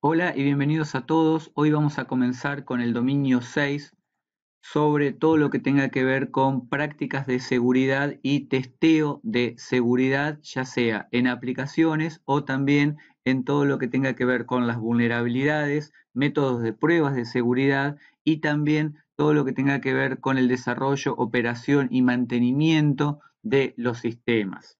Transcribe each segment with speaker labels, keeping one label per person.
Speaker 1: Hola y bienvenidos a todos. Hoy vamos a comenzar con el dominio 6 sobre todo lo que tenga que ver con prácticas de seguridad y testeo de seguridad, ya sea en aplicaciones o también en todo lo que tenga que ver con las vulnerabilidades, métodos de pruebas de seguridad y también todo lo que tenga que ver con el desarrollo, operación y mantenimiento de los sistemas.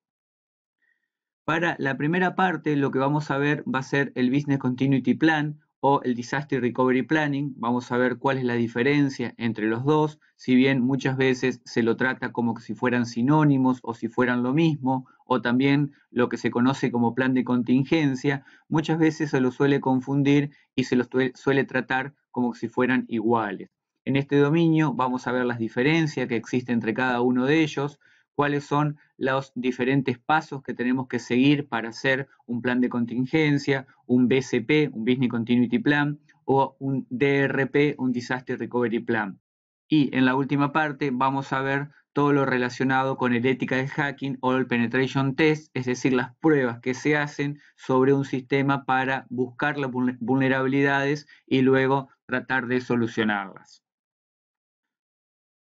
Speaker 1: Para la primera parte, lo que vamos a ver va a ser el Business Continuity Plan o el Disaster Recovery Planning. Vamos a ver cuál es la diferencia entre los dos, si bien muchas veces se lo trata como si fueran sinónimos o si fueran lo mismo, o también lo que se conoce como plan de contingencia, muchas veces se lo suele confundir y se lo suele tratar como si fueran iguales. En este dominio vamos a ver las diferencias que existen entre cada uno de ellos, cuáles son los diferentes pasos que tenemos que seguir para hacer un plan de contingencia, un BCP, un Business Continuity Plan, o un DRP, un Disaster Recovery Plan. Y en la última parte vamos a ver todo lo relacionado con el Ethical Hacking o el Penetration Test, es decir, las pruebas que se hacen sobre un sistema para buscar las vulnerabilidades y luego tratar de solucionarlas.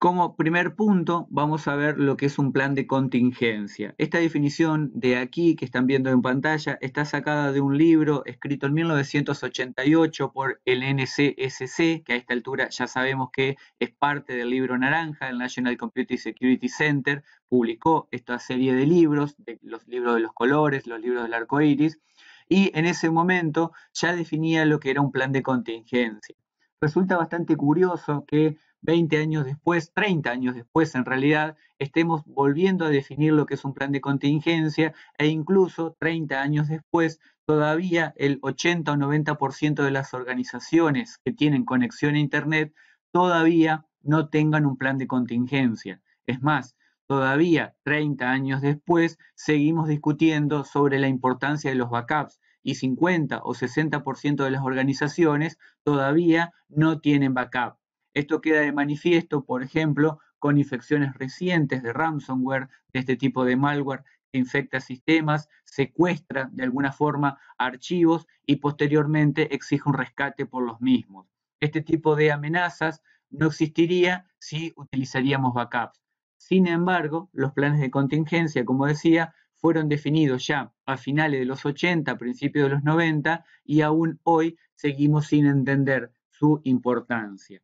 Speaker 1: Como primer punto, vamos a ver lo que es un plan de contingencia. Esta definición de aquí, que están viendo en pantalla, está sacada de un libro escrito en 1988 por el NCSC, que a esta altura ya sabemos que es parte del libro naranja, el National Computer Security Center publicó esta serie de libros, los libros de los colores, los libros del arco iris, y en ese momento ya definía lo que era un plan de contingencia. Resulta bastante curioso que 20 años después, 30 años después en realidad, estemos volviendo a definir lo que es un plan de contingencia e incluso 30 años después todavía el 80 o 90% de las organizaciones que tienen conexión a Internet todavía no tengan un plan de contingencia. Es más, todavía 30 años después seguimos discutiendo sobre la importancia de los backups y 50 o 60% de las organizaciones todavía no tienen backup. Esto queda de manifiesto, por ejemplo, con infecciones recientes de ransomware, de este tipo de malware que infecta sistemas, secuestra de alguna forma archivos y posteriormente exige un rescate por los mismos. Este tipo de amenazas no existiría si utilizaríamos backups. Sin embargo, los planes de contingencia, como decía, fueron definidos ya a finales de los 80, principios de los 90 y aún hoy seguimos sin entender su importancia.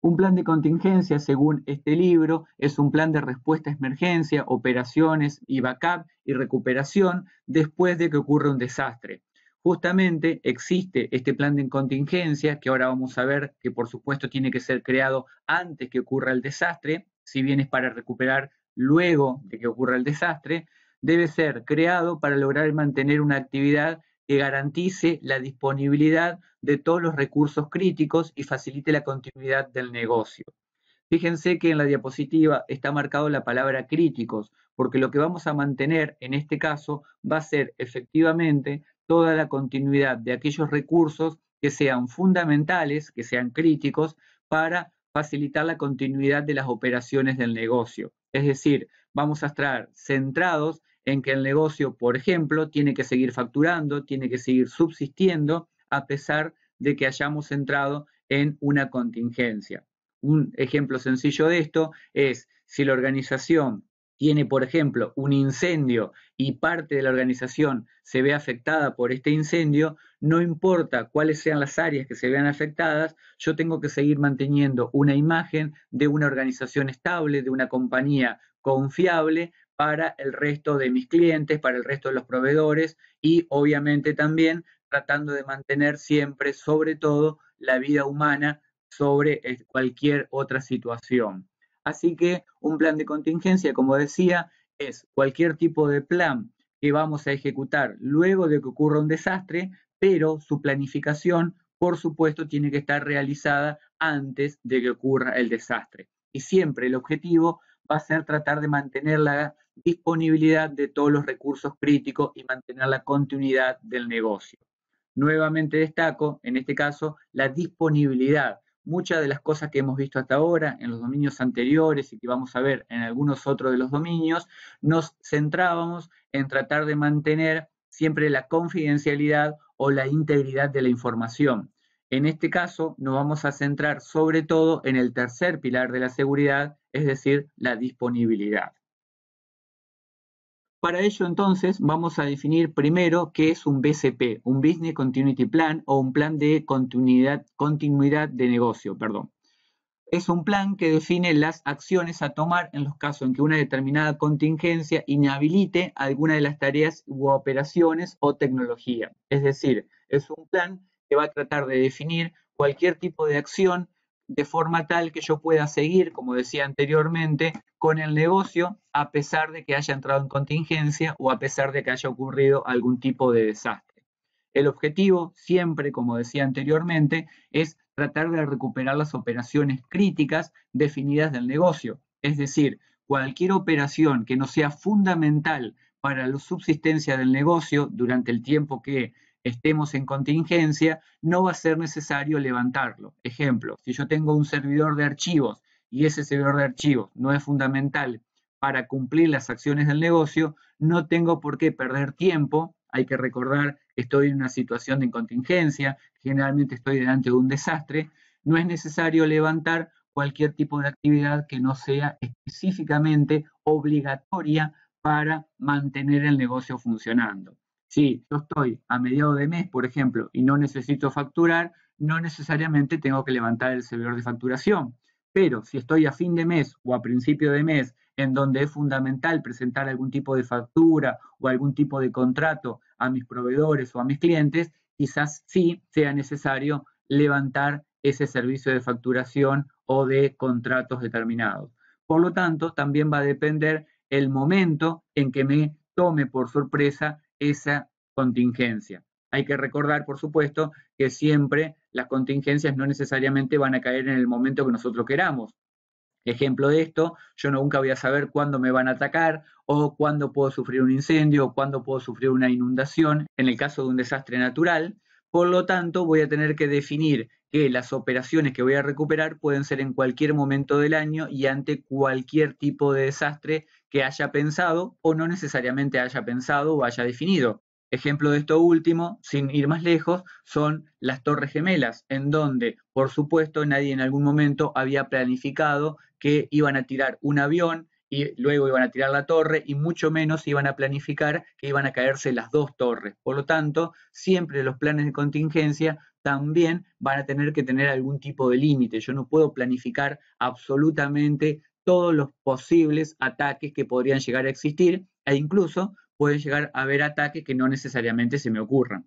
Speaker 1: Un plan de contingencia, según este libro, es un plan de respuesta a emergencia, operaciones y backup y recuperación después de que ocurra un desastre. Justamente existe este plan de contingencia, que ahora vamos a ver que por supuesto tiene que ser creado antes que ocurra el desastre, si bien es para recuperar luego de que ocurra el desastre, debe ser creado para lograr mantener una actividad que garantice la disponibilidad de todos los recursos críticos y facilite la continuidad del negocio. Fíjense que en la diapositiva está marcado la palabra críticos, porque lo que vamos a mantener en este caso va a ser efectivamente toda la continuidad de aquellos recursos que sean fundamentales, que sean críticos, para facilitar la continuidad de las operaciones del negocio. Es decir, vamos a estar centrados en que el negocio, por ejemplo, tiene que seguir facturando, tiene que seguir subsistiendo, a pesar de que hayamos entrado en una contingencia. Un ejemplo sencillo de esto es si la organización tiene, por ejemplo, un incendio y parte de la organización se ve afectada por este incendio, no importa cuáles sean las áreas que se vean afectadas, yo tengo que seguir manteniendo una imagen de una organización estable, de una compañía confiable para el resto de mis clientes, para el resto de los proveedores y obviamente también tratando de mantener siempre, sobre todo, la vida humana sobre cualquier otra situación. Así que un plan de contingencia, como decía, es cualquier tipo de plan que vamos a ejecutar luego de que ocurra un desastre, pero su planificación, por supuesto, tiene que estar realizada antes de que ocurra el desastre. Y siempre el objetivo va a ser tratar de mantener la disponibilidad de todos los recursos críticos y mantener la continuidad del negocio. Nuevamente destaco, en este caso, la disponibilidad. Muchas de las cosas que hemos visto hasta ahora en los dominios anteriores y que vamos a ver en algunos otros de los dominios, nos centrábamos en tratar de mantener siempre la confidencialidad o la integridad de la información. En este caso, nos vamos a centrar sobre todo en el tercer pilar de la seguridad, es decir, la disponibilidad. Para ello, entonces, vamos a definir primero qué es un BCP, un Business Continuity Plan o un plan de continuidad de negocio, perdón. Es un plan que define las acciones a tomar en los casos en que una determinada contingencia inhabilite alguna de las tareas u operaciones o tecnología. Es decir, es un plan que va a tratar de definir cualquier tipo de acción de forma tal que yo pueda seguir, como decía anteriormente, con el negocio a pesar de que haya entrado en contingencia o a pesar de que haya ocurrido algún tipo de desastre. El objetivo siempre, como decía anteriormente, es tratar de recuperar las operaciones críticas definidas del negocio. Es decir, cualquier operación que no sea fundamental para la subsistencia del negocio durante el tiempo que estemos en contingencia, no va a ser necesario levantarlo. Ejemplo, si yo tengo un servidor de archivos y ese servidor de archivos no es fundamental para cumplir las acciones del negocio, no tengo por qué perder tiempo. Hay que recordar que estoy en una situación de contingencia, generalmente estoy delante de un desastre. No es necesario levantar cualquier tipo de actividad que no sea específicamente obligatoria para mantener el negocio funcionando. Si yo estoy a mediados de mes, por ejemplo, y no necesito facturar, no necesariamente tengo que levantar el servidor de facturación. Pero si estoy a fin de mes o a principio de mes, en donde es fundamental presentar algún tipo de factura o algún tipo de contrato a mis proveedores o a mis clientes, quizás sí sea necesario levantar ese servicio de facturación o de contratos determinados. Por lo tanto, también va a depender el momento en que me tome por sorpresa esa contingencia. Hay que recordar, por supuesto, que siempre las contingencias no necesariamente van a caer en el momento que nosotros queramos. Ejemplo de esto, yo nunca voy a saber cuándo me van a atacar o cuándo puedo sufrir un incendio o cuándo puedo sufrir una inundación en el caso de un desastre natural. Por lo tanto, voy a tener que definir que las operaciones que voy a recuperar pueden ser en cualquier momento del año y ante cualquier tipo de desastre que haya pensado o no necesariamente haya pensado o haya definido. Ejemplo de esto último, sin ir más lejos, son las Torres Gemelas, en donde, por supuesto, nadie en algún momento había planificado que iban a tirar un avión y luego iban a tirar la torre y mucho menos iban a planificar que iban a caerse las dos torres. Por lo tanto, siempre los planes de contingencia también van a tener que tener algún tipo de límite. Yo no puedo planificar absolutamente todos los posibles ataques que podrían llegar a existir e incluso pueden llegar a haber ataques que no necesariamente se me ocurran.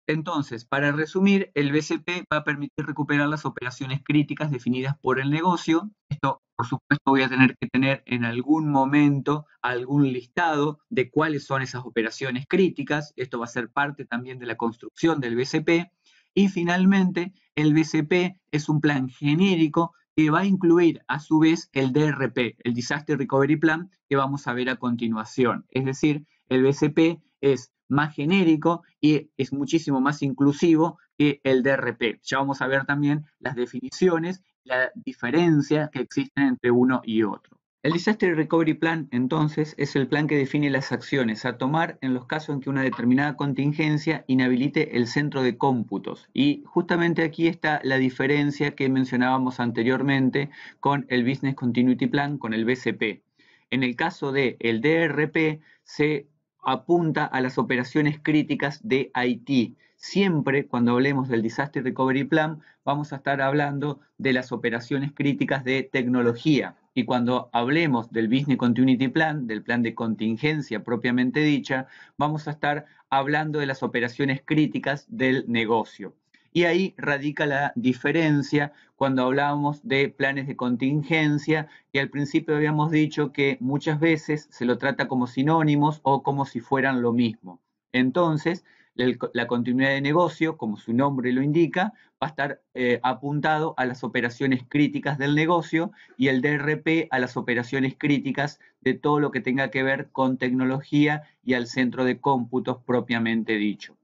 Speaker 1: Entonces, para resumir, el BCP va a permitir recuperar las operaciones críticas definidas por el negocio. Esto, por supuesto, voy a tener que tener en algún momento algún listado de cuáles son esas operaciones críticas. Esto va a ser parte también de la construcción del BCP. Y finalmente, el BCP es un plan genérico que va a incluir a su vez el DRP, el Disaster Recovery Plan, que vamos a ver a continuación. Es decir, el BCP es más genérico y es muchísimo más inclusivo que el DRP. Ya vamos a ver también las definiciones, la diferencia que existen entre uno y otro. El Disaster Recovery Plan, entonces, es el plan que define las acciones a tomar en los casos en que una determinada contingencia inhabilite el centro de cómputos. Y justamente aquí está la diferencia que mencionábamos anteriormente con el Business Continuity Plan, con el BCP. En el caso del DRP, se apunta a las operaciones críticas de IT. Siempre cuando hablemos del Disaster Recovery Plan vamos a estar hablando de las operaciones críticas de tecnología. Y cuando hablemos del Business Continuity Plan, del plan de contingencia propiamente dicha, vamos a estar hablando de las operaciones críticas del negocio. Y ahí radica la diferencia cuando hablábamos de planes de contingencia, que al principio habíamos dicho que muchas veces se lo trata como sinónimos o como si fueran lo mismo. Entonces, la continuidad de negocio, como su nombre lo indica, va a estar apuntado a las operaciones críticas del negocio y el DRP a las operaciones críticas de todo lo que tenga que ver con tecnología y al centro de cómputos propiamente dicho.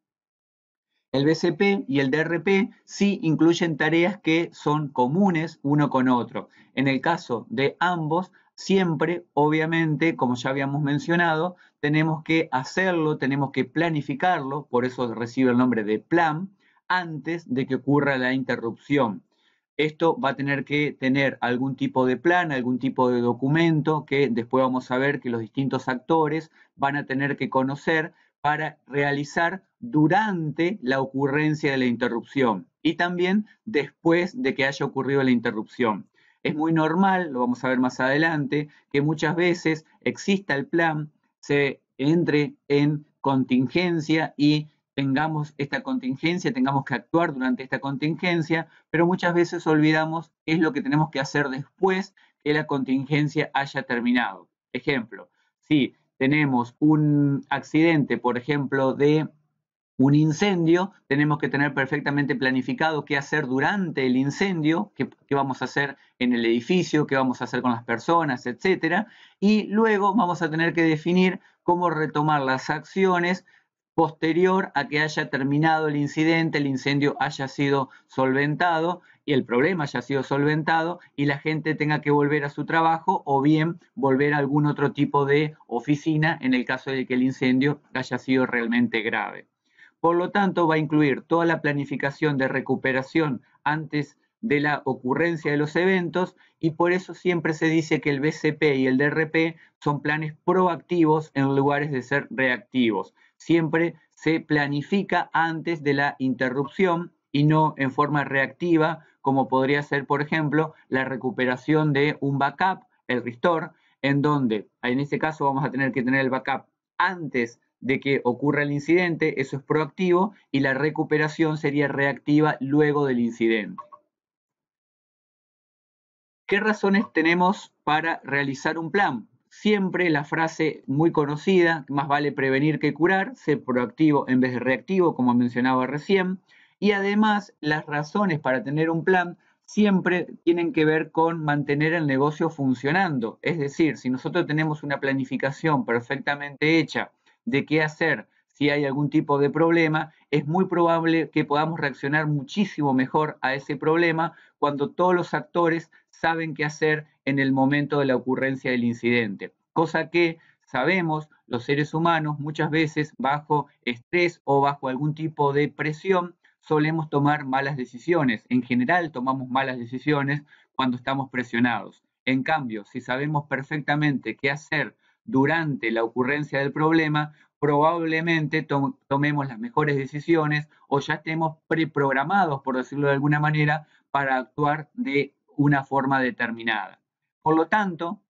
Speaker 1: El BCP y el DRP sí incluyen tareas que son comunes uno con otro. En el caso de ambos, Siempre, obviamente, como ya habíamos mencionado, tenemos que hacerlo, tenemos que planificarlo, por eso recibe el nombre de plan, antes de que ocurra la interrupción. Esto va a tener que tener algún tipo de plan, algún tipo de documento que después vamos a ver que los distintos actores van a tener que conocer para realizar durante la ocurrencia de la interrupción y también después de que haya ocurrido la interrupción. Es muy normal, lo vamos a ver más adelante, que muchas veces exista el plan, se entre en contingencia y tengamos esta contingencia, tengamos que actuar durante esta contingencia, pero muchas veces olvidamos qué es lo que tenemos que hacer después que la contingencia haya terminado. Ejemplo, si tenemos un accidente, por ejemplo, de un incendio, tenemos que tener perfectamente planificado qué hacer durante el incendio, qué vamos a hacer en el edificio, qué vamos a hacer con las personas, etcétera, y luego vamos a tener que definir cómo retomar las acciones posterior a que haya terminado el incidente, el incendio haya sido solventado y el problema haya sido solventado y la gente tenga que volver a su trabajo o bien volver a algún otro tipo de oficina en el caso de que el incendio haya sido realmente grave. Por lo tanto, va a incluir toda la planificación de recuperación antes de la ocurrencia de los eventos y por eso siempre se dice que el BCP y el DRP son planes proactivos en lugares de ser reactivos. Siempre se planifica antes de la interrupción y no en forma reactiva, como podría ser, por ejemplo, la recuperación de un backup, el restore, en donde en este caso vamos a tener que tener el backup antes de que ocurra el incidente, eso es proactivo, y la recuperación sería reactiva luego del incidente. ¿Qué razones tenemos para realizar un plan? Siempre la frase muy conocida, más vale prevenir que curar, ser proactivo en vez de reactivo, como mencionaba recién, y además las razones para tener un plan siempre tienen que ver con mantener el negocio funcionando. Es decir, si nosotros tenemos una planificación perfectamente hecha de qué hacer si hay algún tipo de problema, es muy probable que podamos reaccionar muchísimo mejor a ese problema cuando todos los actores saben qué hacer en el momento de la ocurrencia del incidente. Cosa que sabemos los seres humanos muchas veces bajo estrés o bajo algún tipo de presión solemos tomar malas decisiones. En general tomamos malas decisiones cuando estamos presionados. En cambio, si sabemos perfectamente qué hacer durante la ocurrencia del problema, probablemente tomemos las mejores decisiones o ya estemos preprogramados, por decirlo de alguna manera, para actuar de una forma determinada. Por lo tanto,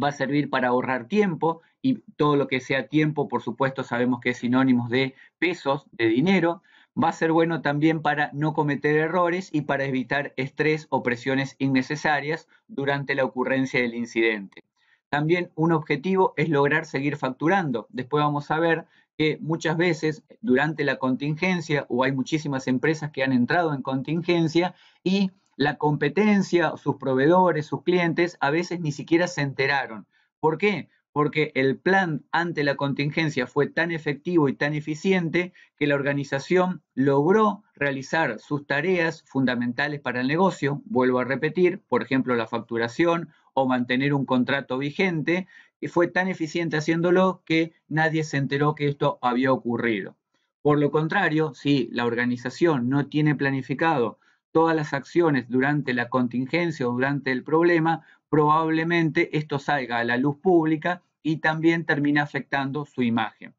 Speaker 1: va a servir para ahorrar tiempo y todo lo que sea tiempo, por supuesto, sabemos que es sinónimo de pesos, de dinero. Va a ser bueno también para no cometer errores y para evitar estrés o presiones innecesarias durante la ocurrencia del incidente. También un objetivo es lograr seguir facturando. Después vamos a ver que muchas veces durante la contingencia, o hay muchísimas empresas que han entrado en contingencia y la competencia, sus proveedores, sus clientes, a veces ni siquiera se enteraron. ¿Por qué? Porque el plan ante la contingencia fue tan efectivo y tan eficiente que la organización logró realizar sus tareas fundamentales para el negocio, vuelvo a repetir, por ejemplo, la facturación o mantener un contrato vigente, y fue tan eficiente haciéndolo que nadie se enteró que esto había ocurrido. Por lo contrario, si la organización no tiene planificado todas las acciones durante la contingencia o durante el problema, probablemente esto salga a la luz pública y también termina afectando su imagen.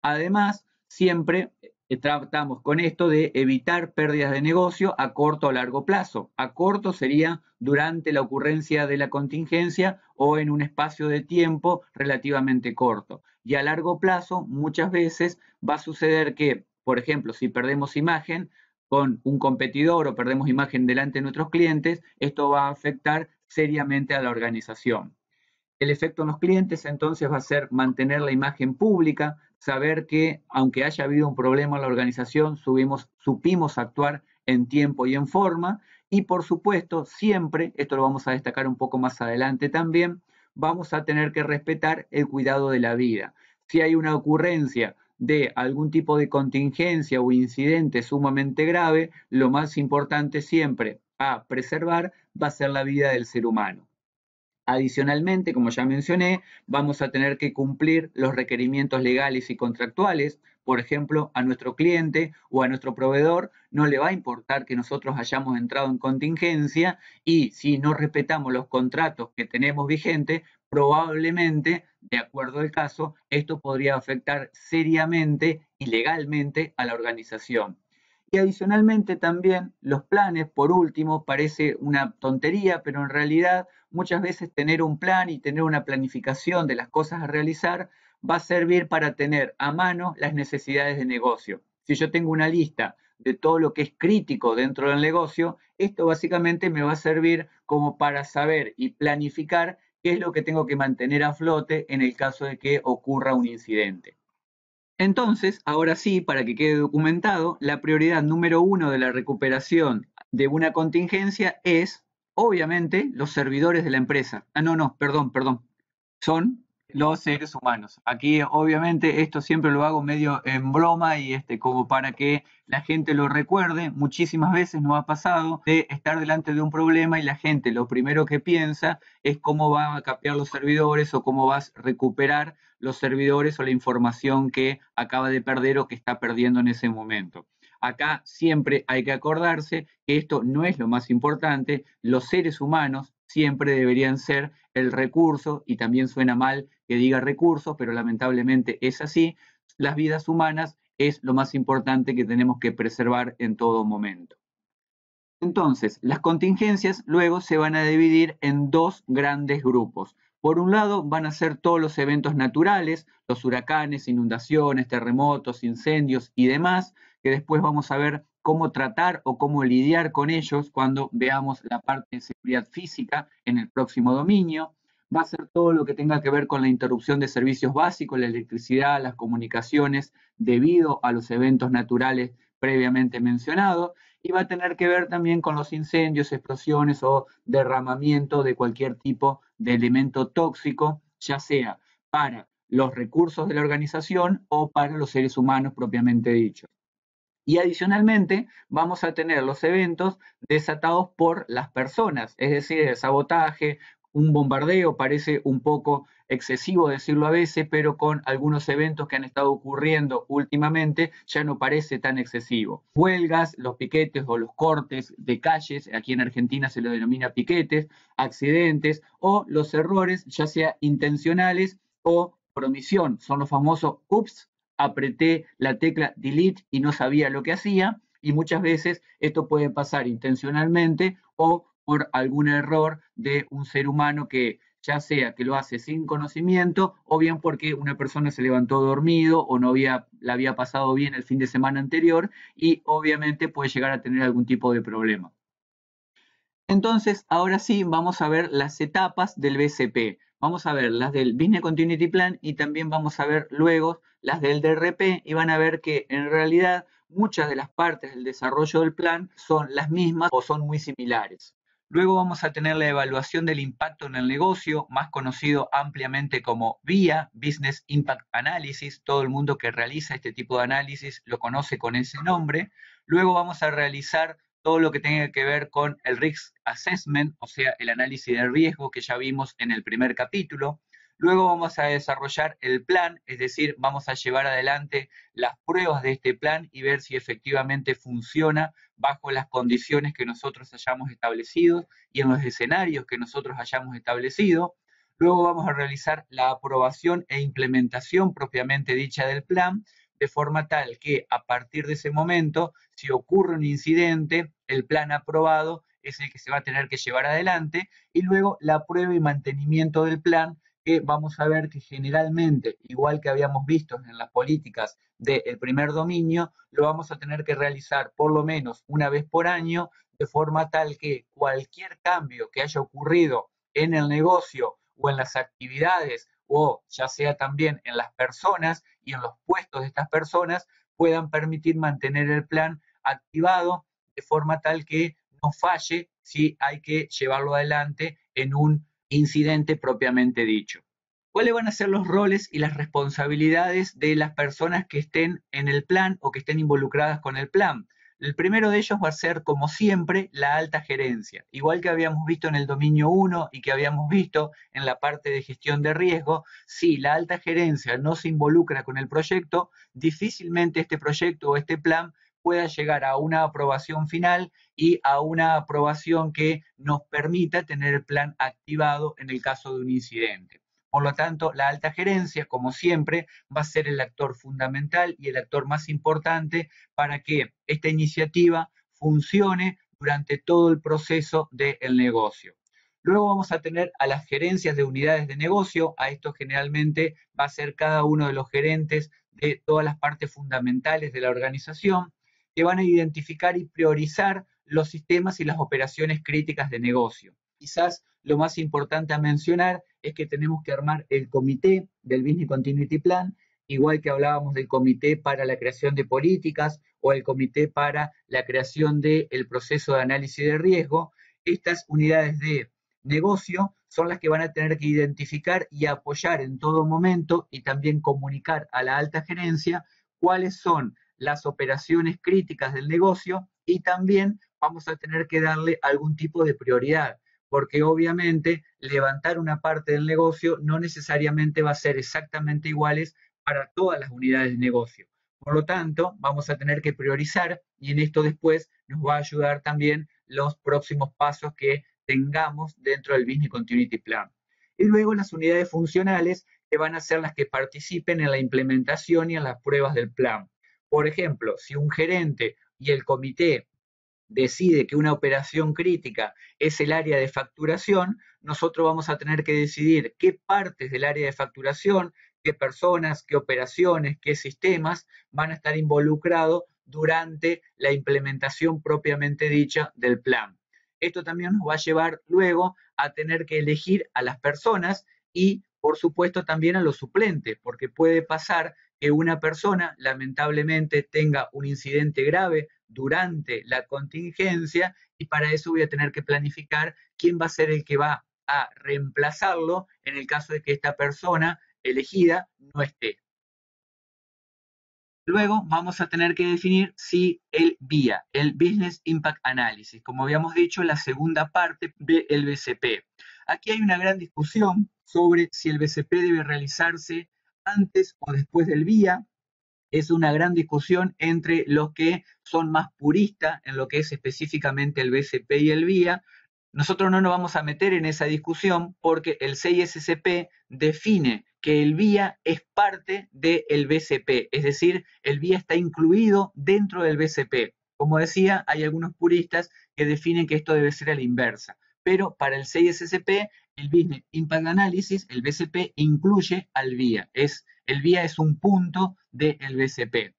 Speaker 1: Además, siempre tratamos con esto de evitar pérdidas de negocio a corto o largo plazo. A corto sería durante la ocurrencia de la contingencia o en un espacio de tiempo relativamente corto. Y a largo plazo, muchas veces va a suceder que, por ejemplo, si perdemos imagen con un competidor o perdemos imagen delante de nuestros clientes, esto va a afectar seriamente a la organización. El efecto en los clientes entonces va a ser mantener la imagen pública, saber que aunque haya habido un problema en la organización, supimos actuar en tiempo y en forma y por supuesto siempre, esto lo vamos a destacar un poco más adelante también, vamos a tener que respetar el cuidado de la vida. Si hay una ocurrencia de algún tipo de contingencia o incidente sumamente grave, lo más importante siempre a preservar va a ser la vida del ser humano. Adicionalmente, como ya mencioné, vamos a tener que cumplir los requerimientos legales y contractuales. Por ejemplo, a nuestro cliente o a nuestro proveedor no le va a importar que nosotros hayamos entrado en contingencia, y si no respetamos los contratos que tenemos vigentes, probablemente, de acuerdo al caso, esto podría afectar seriamente y legalmente a la organización. Y adicionalmente también los planes, por último, parece una tontería, pero en realidad muchas veces tener un plan y tener una planificación de las cosas a realizar va a servir para tener a mano las necesidades de negocio. Si yo tengo una lista de todo lo que es crítico dentro del negocio, esto básicamente me va a servir como para saber y planificar qué es lo que tengo que mantener a flote en el caso de que ocurra un incidente. Entonces, ahora sí, para que quede documentado, la prioridad número uno de la recuperación de una contingencia es, obviamente, los servidores de la empresa. No, perdón. Son los seres humanos. Aquí, obviamente, esto siempre lo hago medio en broma y como para que la gente lo recuerde. Muchísimas veces nos ha pasado de estar delante de un problema y la gente lo primero que piensa es cómo va a capear los servidores o cómo vas a recuperar los servidores o la información que acaba de perder o que está perdiendo en ese momento. Acá siempre hay que acordarse que esto no es lo más importante. Los seres humanos siempre deberían ser el recurso, y también suena mal que diga recursos, pero lamentablemente es así. Las vidas humanas es lo más importante que tenemos que preservar en todo momento. Entonces, las contingencias luego se van a dividir en dos grandes grupos. Por un lado, van a ser todos los eventos naturales, los huracanes, inundaciones, terremotos, incendios y demás, que después vamos a ver cómo tratar o cómo lidiar con ellos cuando veamos la parte de seguridad física en el próximo dominio. Va a ser todo lo que tenga que ver con la interrupción de servicios básicos, la electricidad, las comunicaciones, debido a los eventos naturales previamente mencionados, y va a tener que ver también con los incendios, explosiones o derramamiento de cualquier tipo de elemento tóxico, ya sea para los recursos de la organización o para los seres humanos propiamente dichos. Y adicionalmente vamos a tener los eventos desatados por las personas, es decir, el sabotaje, un bombardeo. Parece un poco excesivo decirlo a veces, pero con algunos eventos que han estado ocurriendo últimamente ya no parece tan excesivo. Huelgas, los piquetes o los cortes de calles, aquí en Argentina se lo denomina piquetes, accidentes o los errores, ya sea intencionales o por omisión, son los famosos ups, apreté la tecla delete y no sabía lo que hacía, y muchas veces esto puede pasar intencionalmente o por algún error de un ser humano, que ya sea que lo hace sin conocimiento o bien porque una persona se levantó dormido o no la había pasado bien el fin de semana anterior, y obviamente puede llegar a tener algún tipo de problema. Entonces, ahora sí, vamos a ver las etapas del BCP. Vamos a ver las del Business Continuity Plan y también vamos a ver luego las del DRP, y van a ver que en realidad muchas de las partes del desarrollo del plan son las mismas o son muy similares. Luego vamos a tener la evaluación del impacto en el negocio, más conocido ampliamente como BIA, Business Impact Analysis. Todo el mundo que realiza este tipo de análisis lo conoce con ese nombre. Luego vamos a realizar todo lo que tenga que ver con el Risk Assessment, o sea, el análisis de riesgo que ya vimos en el primer capítulo. Luego vamos a desarrollar el plan, es decir, vamos a llevar adelante las pruebas de este plan y ver si efectivamente funciona bajo las condiciones que nosotros hayamos establecido y en los escenarios que nosotros hayamos establecido. Luego vamos a realizar la aprobación e implementación propiamente dicha del plan, de forma tal que a partir de ese momento, si ocurre un incidente, el plan aprobado es el que se va a tener que llevar adelante, y luego la prueba y mantenimiento del plan, que vamos a ver que generalmente, igual que habíamos visto en las políticas del primer dominio, lo vamos a tener que realizar por lo menos una vez por año, de forma tal que cualquier cambio que haya ocurrido en el negocio o en las actividades, o ya sea también en las personas y en los puestos de estas personas, puedan permitir mantener el plan activado, de forma tal que no falle si hay que llevarlo adelante en un incidente propiamente dicho. ¿Cuáles van a ser los roles y las responsabilidades de las personas que estén en el plan o que estén involucradas con el plan? El primero de ellos va a ser, como siempre, la alta gerencia. Igual que habíamos visto en el dominio 1 y que habíamos visto en la parte de gestión de riesgo, si la alta gerencia no se involucra con el proyecto, difícilmente este proyecto o este plan pueda llegar a una aprobación final y a una aprobación que nos permita tener el plan activado en el caso de un incidente. Por lo tanto, la alta gerencia, como siempre, va a ser el actor fundamental y el actor más importante para que esta iniciativa funcione durante todo el proceso del negocio. Luego vamos a tener a las gerencias de unidades de negocio. A esto generalmente va a ser cada uno de los gerentes de todas las partes fundamentales de la organización, que van a identificar y priorizar los sistemas y las operaciones críticas de negocio. Quizás lo más importante a mencionar es que tenemos que armar el comité del Business Continuity Plan, igual que hablábamos del comité para la creación de políticas o el comité para la creación del proceso de análisis de riesgo. Estas unidades de negocio son las que van a tener que identificar y apoyar en todo momento y también comunicar a la alta gerencia cuáles son las operaciones críticas del negocio, y también vamos a tener que darle algún tipo de prioridad, porque obviamente levantar una parte del negocio no necesariamente va a ser exactamente iguales para todas las unidades de negocio. Por lo tanto, vamos a tener que priorizar, y en esto después nos va a ayudar también los próximos pasos que tengamos dentro del Business Continuity Plan. Y luego las unidades funcionales, que van a ser las que participen en la implementación y en las pruebas del plan. Por ejemplo, si un gerente y el comité decide que una operación crítica es el área de facturación, nosotros vamos a tener que decidir qué partes del área de facturación, qué personas, qué operaciones, qué sistemas van a estar involucrados durante la implementación propiamente dicha del plan. Esto también nos va a llevar luego a tener que elegir a las personas y, por supuesto, también a los suplentes, porque puede pasar que una persona lamentablemente tenga un incidente grave durante la contingencia, y para eso voy a tener que planificar quién va a ser el que va a reemplazarlo en el caso de que esta persona elegida no esté. Luego vamos a tener que definir si el BIA, el Business Impact Analysis, como habíamos dicho, la segunda parte del BCP. Aquí hay una gran discusión sobre si el BCP debe realizarse antes o después del BIA. Es una gran discusión entre los que son más puristas en lo que es específicamente el BCP y el BIA. Nosotros no nos vamos a meter en esa discusión porque el 6SCP define que el BIA es parte del BCP, es decir, el BIA está incluido dentro del BCP. Como decía, hay algunos puristas que definen que esto debe ser a la inversa, pero para el 6SCP, el Business Impact Analysis, el BCP incluye al BIA. El BIA es un punto del BCP.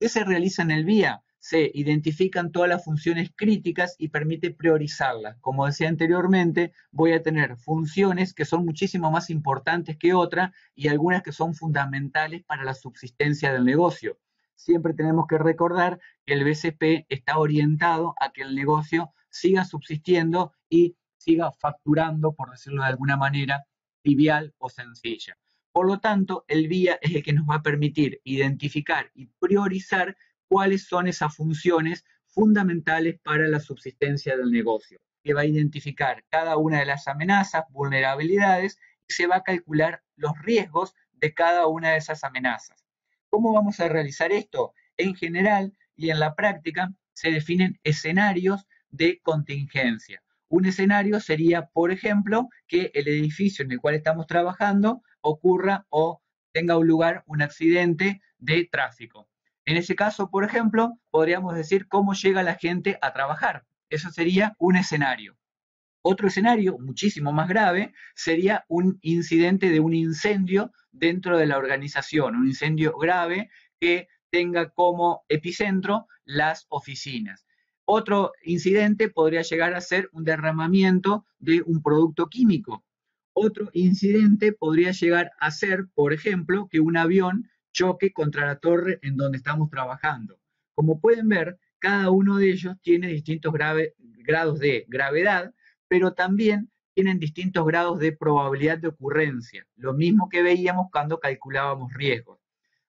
Speaker 1: ¿Qué se realiza en el BIA? Se identifican todas las funciones críticas y permite priorizarlas. Como decía anteriormente, voy a tener funciones que son muchísimo más importantes que otras y algunas que son fundamentales para la subsistencia del negocio. Siempre tenemos que recordar que el BCP está orientado a que el negocio siga subsistiendo y siga facturando, por decirlo de alguna manera, trivial o sencilla. Por lo tanto, el BIA es el que nos va a permitir identificar y priorizar cuáles son esas funciones fundamentales para la subsistencia del negocio, que va a identificar cada una de las amenazas, vulnerabilidades, y se va a calcular los riesgos de cada una de esas amenazas. ¿Cómo vamos a realizar esto? En general y en la práctica se definen escenarios de contingencia. Un escenario sería, por ejemplo, que el edificio en el cual estamos trabajando ocurra o tenga un lugar un accidente de tráfico. En ese caso, por ejemplo, podríamos decir cómo llega la gente a trabajar. Eso sería un escenario. Otro escenario, muchísimo más grave, sería un incidente de un incendio dentro de la organización, un incendio grave que tenga como epicentro las oficinas. Otro incidente podría llegar a ser un derramamiento de un producto químico. Otro incidente podría llegar a ser, por ejemplo, que un avión choque contra la torre en donde estamos trabajando. Como pueden ver, cada uno de ellos tiene distintos grados de gravedad, pero también tienen distintos grados de probabilidad de ocurrencia, lo mismo que veíamos cuando calculábamos riesgos.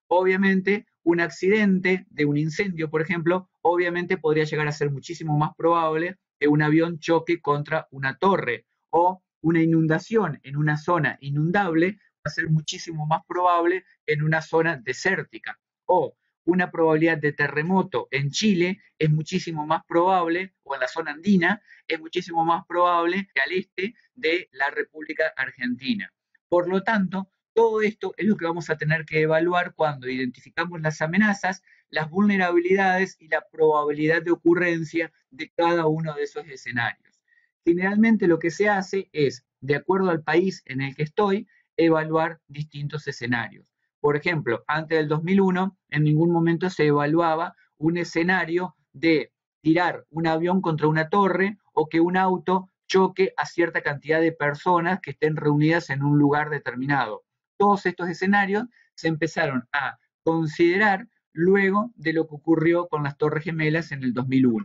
Speaker 1: Obviamente, un accidente de un incendio, por ejemplo, obviamente podría llegar a ser muchísimo más probable que un avión choque contra una torre, o una inundación en una zona inundable va a ser muchísimo más probable que en una zona desértica, o una probabilidad de terremoto en Chile es muchísimo más probable, o en la zona andina, es muchísimo más probable que al este de la República Argentina. Por lo tanto, todo esto es lo que vamos a tener que evaluar cuando identificamos las amenazas, las vulnerabilidades y la probabilidad de ocurrencia de cada uno de esos escenarios. Generalmente lo que se hace es, de acuerdo al país en el que estoy, evaluar distintos escenarios. Por ejemplo, antes del 2001, en ningún momento se evaluaba un escenario de tirar un avión contra una torre o que un auto choque a cierta cantidad de personas que estén reunidas en un lugar determinado. Todos estos escenarios se empezaron a considerar luego de lo que ocurrió con las Torres Gemelas en el 2001.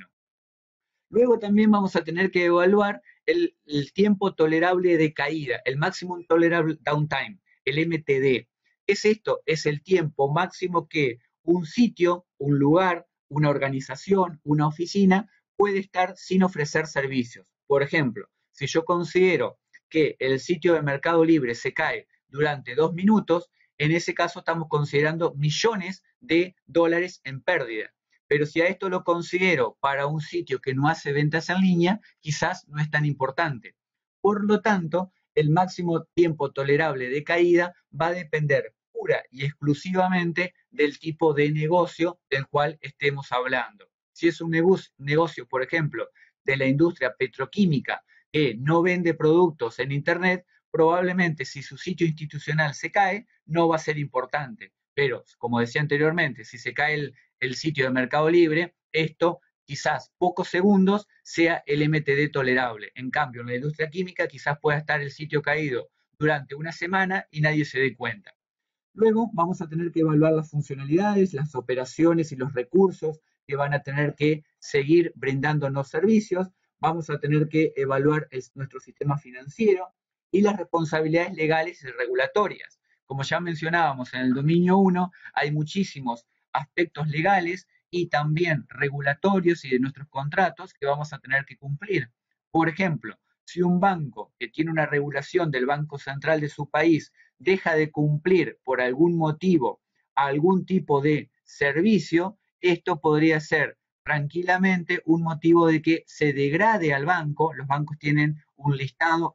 Speaker 1: Luego también vamos a tener que evaluar el tiempo tolerable de caída, el Maximum Tolerable Downtime, el MTD. ¿Qué es esto? Es el tiempo máximo que un sitio, un lugar, una organización, una oficina puede estar sin ofrecer servicios. Por ejemplo, si yo considero que el sitio de Mercado Libre se cae durante 2 minutos, en ese caso estamos considerando millones de dólares en pérdida. Pero si a esto lo considero para un sitio que no hace ventas en línea, quizás no es tan importante. Por lo tanto, el máximo tiempo tolerable de caída va a depender pura y exclusivamente del tipo de negocio del cual estemos hablando. Si es un negocio, por ejemplo, de la industria petroquímica que no vende productos en Internet, probablemente si su sitio institucional se cae, no va a ser importante. Pero, como decía anteriormente, si se cae el sitio de Mercado Libre, esto quizás pocos segundos sea el MTD tolerable. En cambio, en la industria química quizás pueda estar el sitio caído durante una semana y nadie se dé cuenta. Luego vamos a tener que evaluar las funcionalidades, las operaciones y los recursos que van a tener que seguir brindándonos servicios. Vamos a tener que evaluar nuestro sistema financiero y las responsabilidades legales y regulatorias. Como ya mencionábamos en el dominio 1, hay muchísimos aspectos legales y también regulatorios y de nuestros contratos que vamos a tener que cumplir. Por ejemplo, si un banco que tiene una regulación del Banco Central de su país deja de cumplir por algún motivo algún tipo de servicio, esto podría ser tranquilamente un motivo de que se degrade al banco. Los bancos tienen un listado,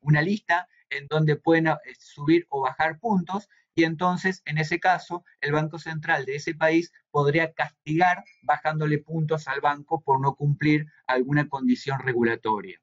Speaker 1: una lista en donde pueden subir o bajar puntos, y entonces en ese caso el Banco Central de ese país podría castigar bajándole puntos al banco por no cumplir alguna condición regulatoria.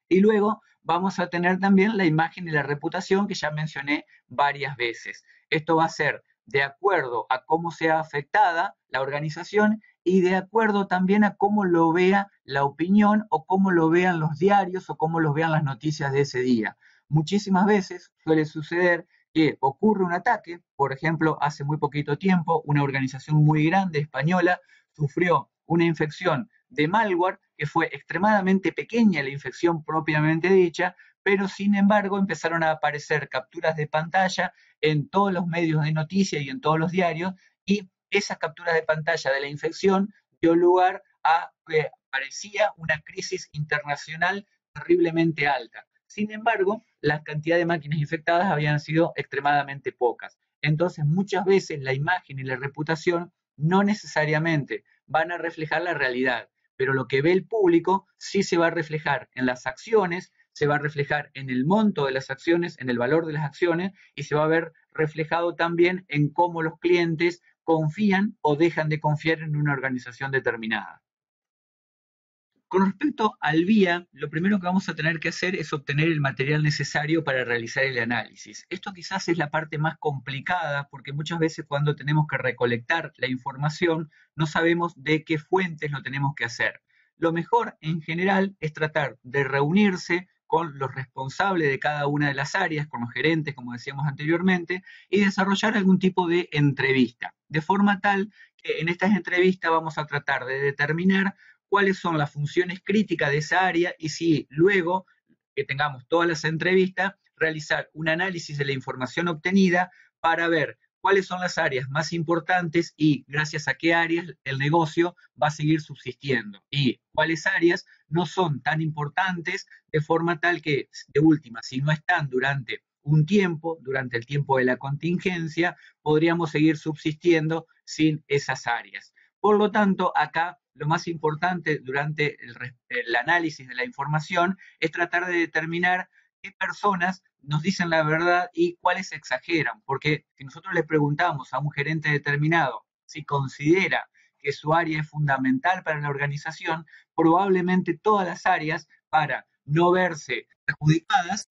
Speaker 1: Y luego vamos a tener también la imagen y la reputación que ya mencioné varias veces. Esto va a ser de acuerdo a cómo sea afectada la organización y de acuerdo también a cómo lo vea la opinión o cómo lo vean los diarios o cómo lo vean las noticias de ese día. Muchísimas veces suele suceder que ocurre un ataque, por ejemplo, hace muy poquito tiempo una organización muy grande española sufrió una infección de malware que fue extremadamente pequeña la infección propiamente dicha, pero sin embargo empezaron a aparecer capturas de pantalla en todos los medios de noticias y en todos los diarios, y esas capturas de pantalla de la infección dio lugar a que parecía una crisis internacional terriblemente alta. Sin embargo, la cantidad de máquinas infectadas habían sido extremadamente pocas. Entonces, muchas veces la imagen y la reputación no necesariamente van a reflejar la realidad, pero lo que ve el público sí se va a reflejar en las acciones, se va a reflejar en el monto de las acciones, en el valor de las acciones, y se va a ver reflejado también en cómo los clientes confían o dejan de confiar en una organización determinada. Con respecto al VIA, lo primero que vamos a tener que hacer es obtener el material necesario para realizar el análisis. Esto quizás es la parte más complicada porque muchas veces cuando tenemos que recolectar la información no sabemos de qué fuentes lo tenemos que hacer. Lo mejor en general es tratar de reunirse con los responsables de cada una de las áreas, con los gerentes, como decíamos anteriormente, y desarrollar algún tipo de entrevista, de forma tal que en estas entrevistas vamos a tratar de determinar cuáles son las funciones críticas de esa área y si luego que tengamos todas las entrevistas, realizar un análisis de la información obtenida para ver cuáles son las áreas más importantes y gracias a qué áreas el negocio va a seguir subsistiendo y cuáles áreas no son tan importantes de forma tal que, de última, si no están durante un tiempo, durante el tiempo de la contingencia, podríamos seguir subsistiendo sin esas áreas. Por lo tanto, acá lo más importante durante el análisis de la información es tratar de determinar qué personas nos dicen la verdad y cuáles exageran, porque si nosotros le preguntamos a un gerente determinado si considera que su área es fundamental para la organización, probablemente todas las áreas, para no verse perjudicadas,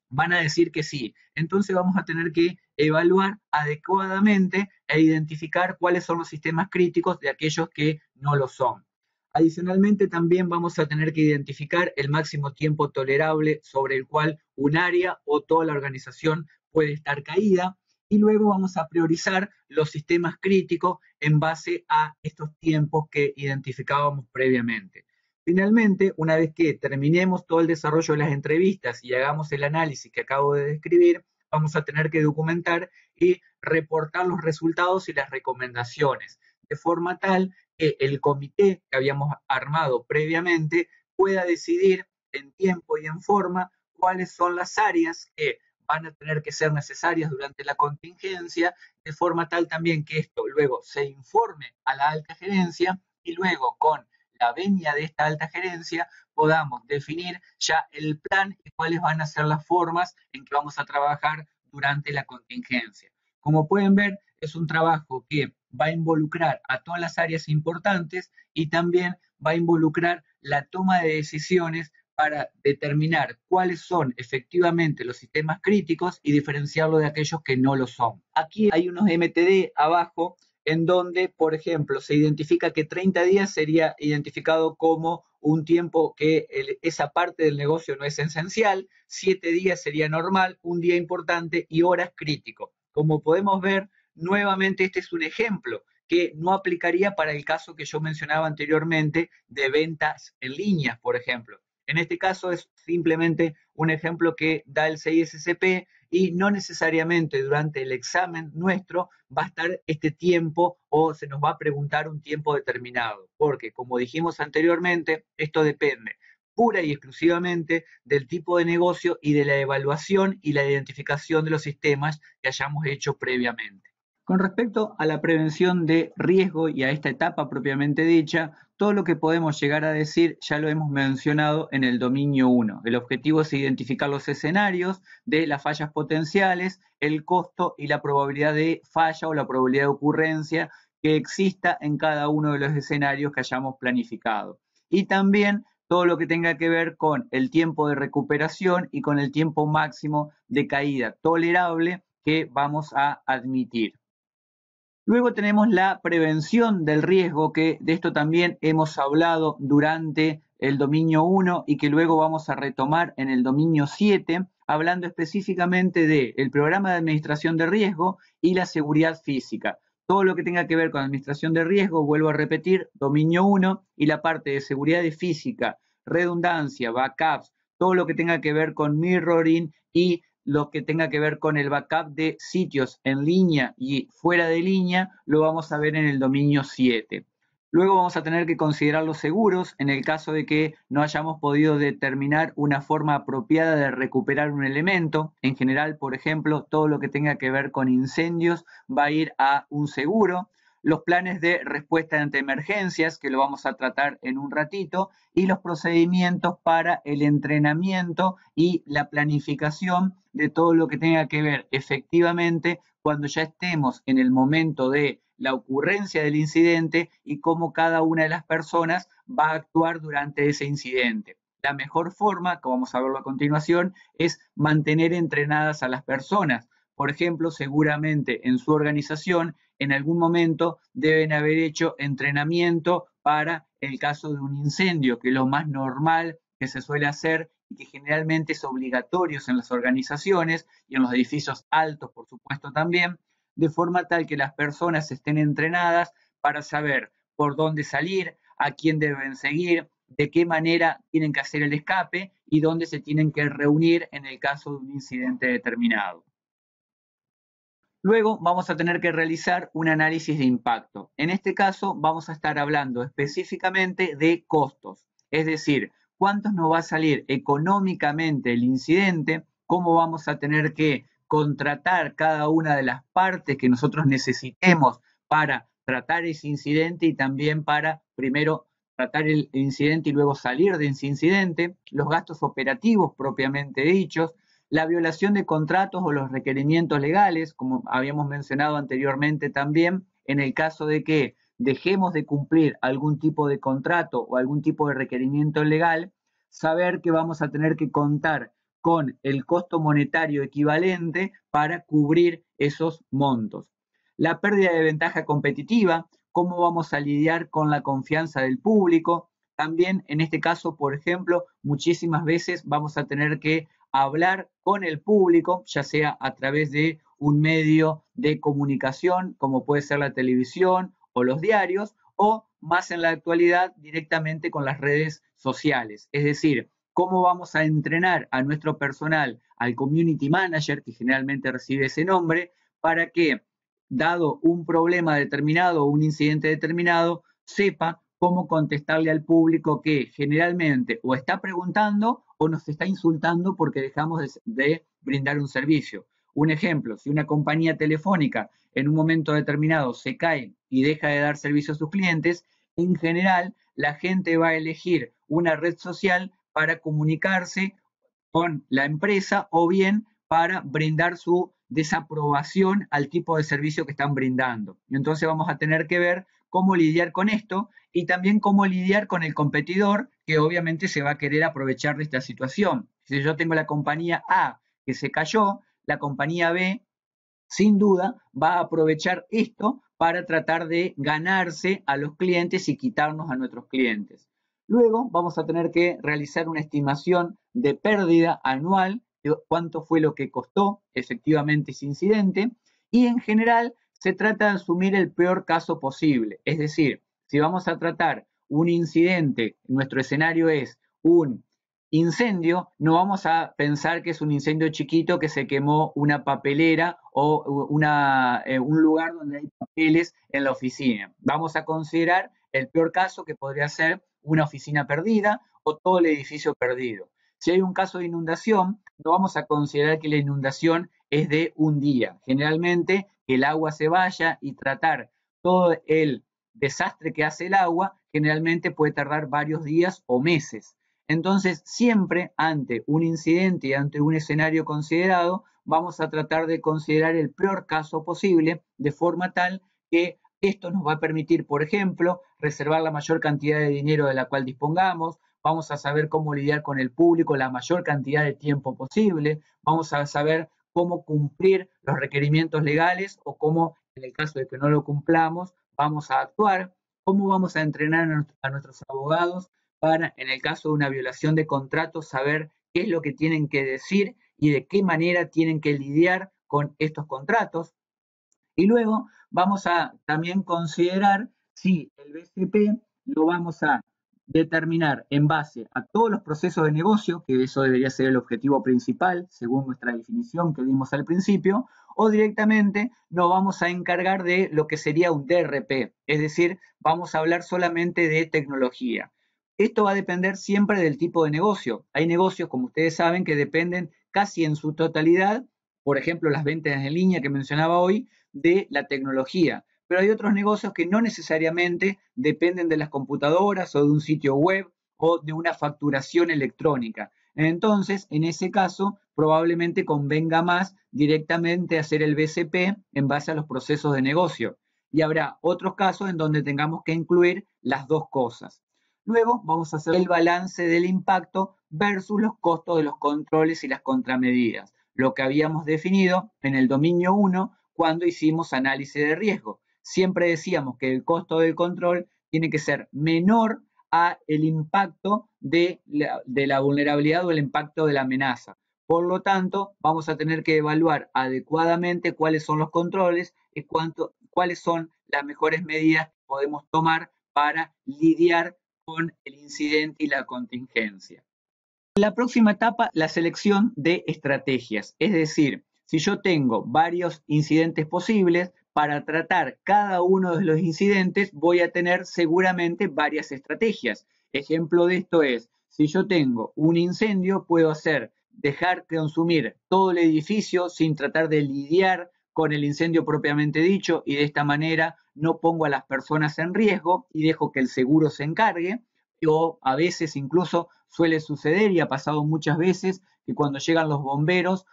Speaker 1: van a decir que sí. Entonces vamos a tener que evaluar adecuadamente e identificar cuáles son los sistemas críticos de aquellos que no lo son. Adicionalmente, también vamos a tener que identificar el máximo tiempo tolerable sobre el cual un área o toda la organización puede estar caída y luego vamos a priorizar los sistemas críticos en base a estos tiempos que identificábamos previamente. Finalmente, una vez que terminemos todo el desarrollo de las entrevistas y hagamos el análisis que acabo de describir, vamos a tener que documentar y reportar los resultados y las recomendaciones, de forma tal que el comité que habíamos armado previamente pueda decidir en tiempo y en forma cuáles son las áreas que van a tener que ser necesarias durante la contingencia, de forma tal también que esto luego se informe a la alta gerencia y luego con la venia de esta alta gerencia podamos definir ya el plan y cuáles van a ser las formas en que vamos a trabajar durante la contingencia. Como pueden ver, es un trabajo que va a involucrar a todas las áreas importantes y también va a involucrar la toma de decisiones para determinar cuáles son efectivamente los sistemas críticos y diferenciarlo de aquellos que no lo son. Aquí hay unos MTD abajo en donde, por ejemplo, se identifica que 30 días sería identificado como un tiempo que esa parte del negocio no es esencial, 7 días sería normal, un día importante y horas crítico. Como podemos ver, nuevamente este es un ejemplo que no aplicaría para el caso que yo mencionaba anteriormente de ventas en línea, por ejemplo. En este caso es simplemente un ejemplo que da el CISSP y no necesariamente durante el examen nuestro va a estar este tiempo o se nos va a preguntar un tiempo determinado, porque como dijimos anteriormente, esto depende pura y exclusivamente del tipo de negocio y de la evaluación y la identificación de los sistemas que hayamos hecho previamente. Con respecto a la prevención de riesgo y a esta etapa propiamente dicha, todo lo que podemos llegar a decir ya lo hemos mencionado en el dominio 1. El objetivo es identificar los escenarios de las fallas potenciales, el costo y la probabilidad de falla o la probabilidad de ocurrencia que exista en cada uno de los escenarios que hayamos planificado. Y también todo lo que tenga que ver con el tiempo de recuperación y con el tiempo máximo de caída tolerable que vamos a admitir. Luego tenemos la prevención del riesgo, que de esto también hemos hablado durante el dominio 1 y que luego vamos a retomar en el dominio 7, hablando específicamente del programa de administración de riesgo y la seguridad física. Todo lo que tenga que ver con administración de riesgo, vuelvo a repetir, dominio 1 y la parte de seguridad física, redundancia, backups, todo lo que tenga que ver con mirroring y lo que tenga que ver con el backup de sitios en línea y fuera de línea, lo vamos a ver en el dominio 7. Luego vamos a tener que considerar los seguros en el caso de que no hayamos podido determinar una forma apropiada de recuperar un elemento. En general, por ejemplo, todo lo que tenga que ver con incendios va a ir a un seguro. Los planes de respuesta ante emergencias, que lo vamos a tratar en un ratito, y los procedimientos para el entrenamiento y la planificación de todo lo que tenga que ver efectivamente cuando ya estemos en el momento de la ocurrencia del incidente y cómo cada una de las personas va a actuar durante ese incidente. La mejor forma, que vamos a verlo a continuación, es mantener entrenadas a las personas. Por ejemplo, seguramente en su organización en algún momento deben haber hecho entrenamiento para el caso de un incendio, que es lo más normal que se suele hacer y que generalmente es obligatorio en las organizaciones y en los edificios altos, por supuesto, también, de forma tal que las personas estén entrenadas para saber por dónde salir, a quién deben seguir, de qué manera tienen que hacer el escape y dónde se tienen que reunir en el caso de un incidente determinado. Luego vamos a tener que realizar un análisis de impacto. En este caso vamos a estar hablando específicamente de costos, es decir, cuánto nos va a salir económicamente el incidente, cómo vamos a tener que contratar cada una de las partes que nosotros necesitemos para tratar ese incidente y también para primero tratar el incidente y luego salir de ese incidente, los gastos operativos propiamente dichos, la violación de contratos o los requerimientos legales, como habíamos mencionado anteriormente también, en el caso de que dejemos de cumplir algún tipo de contrato o algún tipo de requerimiento legal, saber que vamos a tener que contar con el costo monetario equivalente para cubrir esos montos. La pérdida de ventaja competitiva, cómo vamos a lidiar con la confianza del público. También en este caso, por ejemplo, muchísimas veces vamos a tener que hablar con el público, ya sea a través de un medio de comunicación, como puede ser la televisión o los diarios, o más en la actualidad directamente con las redes sociales. Es decir, cómo vamos a entrenar a nuestro personal, al community manager, que generalmente recibe ese nombre, para que, dado un problema determinado o un incidente determinado, sepa cómo contestarle al público que generalmente o está preguntando o nos está insultando porque dejamos de brindar un servicio. Un ejemplo, si una compañía telefónica en un momento determinado se cae y deja de dar servicio a sus clientes, en general la gente va a elegir una red social para comunicarse con la empresa o bien para brindar su desaprobación al tipo de servicio que están brindando. Entonces vamos a tener que ver cómo lidiar con esto y también cómo lidiar con el competidor que obviamente se va a querer aprovechar de esta situación. Si yo tengo la compañía A que se cayó, la compañía B sin duda va a aprovechar esto para tratar de ganarse a los clientes y quitarnos a nuestros clientes. Luego vamos a tener que realizar una estimación de pérdida anual, de cuánto fue lo que costó efectivamente ese incidente, y en general se trata de asumir el peor caso posible. Es decir, si vamos a tratar un incidente, nuestro escenario es un incendio, no vamos a pensar que es un incendio chiquito que se quemó una papelera o un lugar donde hay papeles en la oficina. Vamos a considerar el peor caso, que podría ser una oficina perdida o todo el edificio perdido. Si hay un caso de inundación, no vamos a considerar que la inundación es de un día. Generalmente que el agua se vaya y tratar todo el desastre que hace el agua, generalmente puede tardar varios días o meses. Entonces, siempre ante un incidente y ante un escenario considerado, vamos a tratar de considerar el peor caso posible, de forma tal que esto nos va a permitir, por ejemplo, reservar la mayor cantidad de dinero de la cual dispongamos, vamos a saber cómo lidiar con el público la mayor cantidad de tiempo posible, vamos a saber cómo cumplir los requerimientos legales o cómo, en el caso de que no lo cumplamos, vamos a actuar, cómo vamos a entrenar a nuestros abogados para, en el caso de una violación de contrato, saber qué es lo que tienen que decir y de qué manera tienen que lidiar con estos contratos. Y luego vamos a también considerar si el BCP lo vamos a determinar en base a todos los procesos de negocio, que eso debería ser el objetivo principal, según nuestra definición que dimos al principio, o directamente nos vamos a encargar de lo que sería un DRP, es decir, vamos a hablar solamente de tecnología. Esto va a depender siempre del tipo de negocio. Hay negocios, como ustedes saben, que dependen casi en su totalidad, por ejemplo, las ventas en línea que mencionaba hoy, de la tecnología. Pero hay otros negocios que no necesariamente dependen de las computadoras o de un sitio web o de una facturación electrónica. Entonces, en ese caso, probablemente convenga más directamente hacer el BCP en base a los procesos de negocio. Y habrá otros casos en donde tengamos que incluir las dos cosas. Luego vamos a hacer el balance del impacto versus los costos de los controles y las contramedidas, lo que habíamos definido en el dominio 1 cuando hicimos análisis de riesgo. Siempre decíamos que el costo del control tiene que ser menor a el impacto de la vulnerabilidad o el impacto de la amenaza. Por lo tanto, vamos a tener que evaluar adecuadamente cuáles son los controles y cuáles son las mejores medidas que podemos tomar para lidiar con el incidente y la contingencia. La próxima etapa, la selección de estrategias, es decir, Si yo tengo varios incidentes posibles, para tratar cada uno de los incidentes voy a tener seguramente varias estrategias. Ejemplo de esto es, si yo tengo un incendio, puedo hacer dejar consumir todo el edificio sin tratar de lidiar con el incendio propiamente dicho, y de esta manera no pongo a las personas en riesgo y dejo que el seguro se encargue. O a veces incluso suele suceder, y ha pasado muchas veces, que cuando llegan los bomberos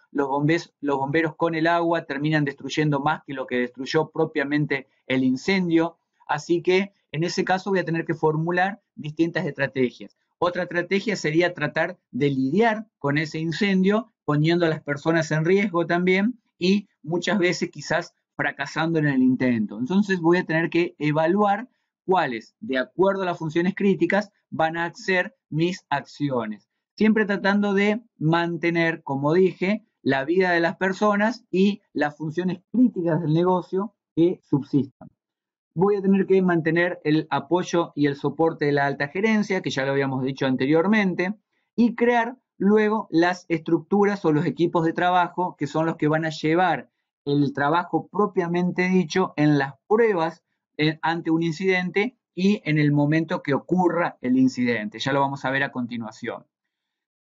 Speaker 1: con el agua terminan destruyendo más que lo que destruyó propiamente el incendio. Así que en ese caso voy a tener que formular distintas estrategias. Otra estrategia sería tratar de lidiar con ese incendio, poniendo a las personas en riesgo también, y muchas veces quizás fracasando en el intento. Entonces voy a tener que evaluar cuáles, de acuerdo a las funciones críticas, van a ser mis acciones. Siempre tratando de mantener, como dije, la vida de las personas y las funciones críticas del negocio que subsistan. Voy a tener que mantener el apoyo y el soporte de la alta gerencia, que ya lo habíamos dicho anteriormente, y crear luego las estructuras o los equipos de trabajo que son los que van a llevar el trabajo propiamente dicho en las pruebas ante un incidente y en el momento que ocurra el incidente. Ya lo vamos a ver a continuación.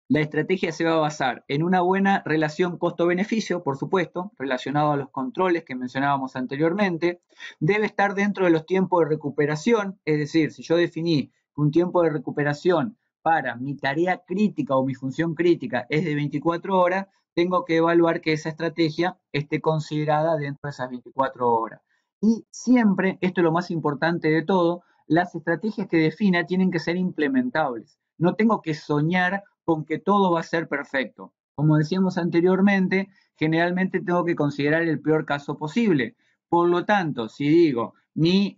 Speaker 1: La estrategia se va a basar en una buena relación costo-beneficio, por supuesto, relacionado a los controles que mencionábamos anteriormente. Debe estar dentro de los tiempos de recuperación, es decir, si yo definí un tiempo de recuperación para mi tarea crítica o mi función crítica es de 24 horas, tengo que evaluar que esa estrategia esté considerada dentro de esas 24 horas. Y siempre, esto es lo más importante de todo, las estrategias que defina tienen que ser implementables. No tengo que soñar con que todo va a ser perfecto. Como decíamos anteriormente, generalmente tengo que considerar el peor caso posible. Por lo tanto, si digo, mi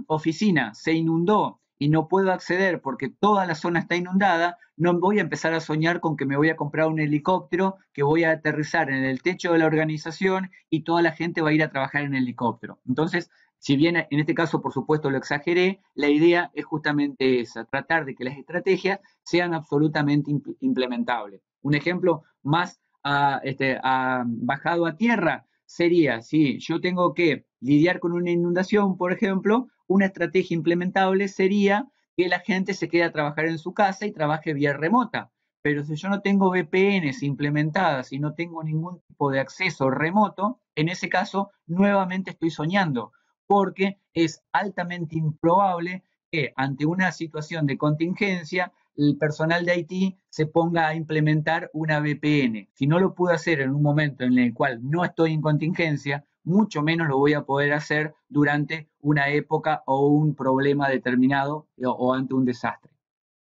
Speaker 1: oficina se inundó y no puedo acceder porque toda la zona está inundada, no voy a empezar a soñar con que me voy a comprar un helicóptero, que voy a aterrizar en el techo de la organización y toda la gente va a ir a trabajar en helicóptero. Entonces, si bien en este caso, por supuesto, lo exageré, la idea es justamente esa, tratar de que las estrategias sean absolutamente implementables. Un ejemplo más bajado a tierra sería, si yo tengo que lidiar con una inundación, por ejemplo, una estrategia implementable sería que la gente se quede a trabajar en su casa y trabaje vía remota. Pero si yo no tengo VPNs implementadas y no tengo ningún tipo de acceso remoto, en ese caso nuevamente estoy soñando, porque es altamente improbable que ante una situación de contingencia el personal de IT se ponga a implementar una VPN. Si no lo pude hacer en un momento en el cual no estoy en contingencia, mucho menos lo voy a poder hacer durante una época o un problema determinado o ante un desastre.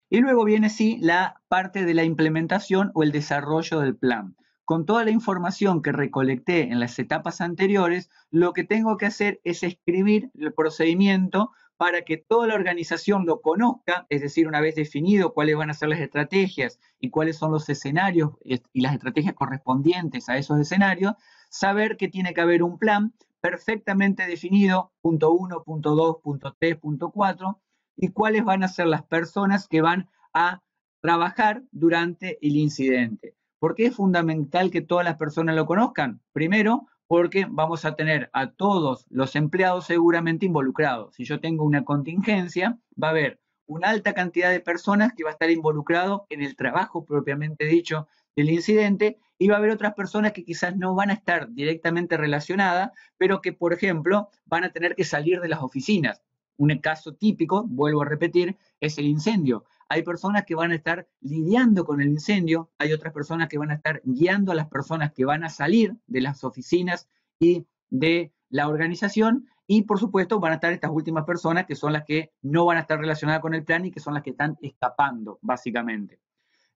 Speaker 1: Y luego viene sí la parte de la implementación o el desarrollo del plan. Con toda la información que recolecté en las etapas anteriores, lo que tengo que hacer es escribir el procedimiento para que toda la organización lo conozca, es decir, una vez definido cuáles van a ser las estrategias y cuáles son los escenarios y las estrategias correspondientes a esos escenarios, saber que tiene que haber un plan perfectamente definido, punto 1, punto 2, punto 3, punto 4, y cuáles van a ser las personas que van a trabajar durante el incidente. ¿Por qué es fundamental que todas las personas lo conozcan? Primero, porque vamos a tener a todos los empleados seguramente involucrados. Si yo tengo una contingencia, va a haber una alta cantidad de personas que va a estar involucrado en el trabajo propiamente dicho del incidente, y va a haber otras personas que quizás no van a estar directamente relacionadas, pero que, por ejemplo, van a tener que salir de las oficinas. Un caso típico, vuelvo a repetir, es el incendio. Hay personas que van a estar lidiando con el incendio, hay otras personas que van a estar guiando a las personas que van a salir de las oficinas y de la organización, y por supuesto van a estar estas últimas personas que son las que no van a estar relacionadas con el plan y que son las que están escapando, básicamente.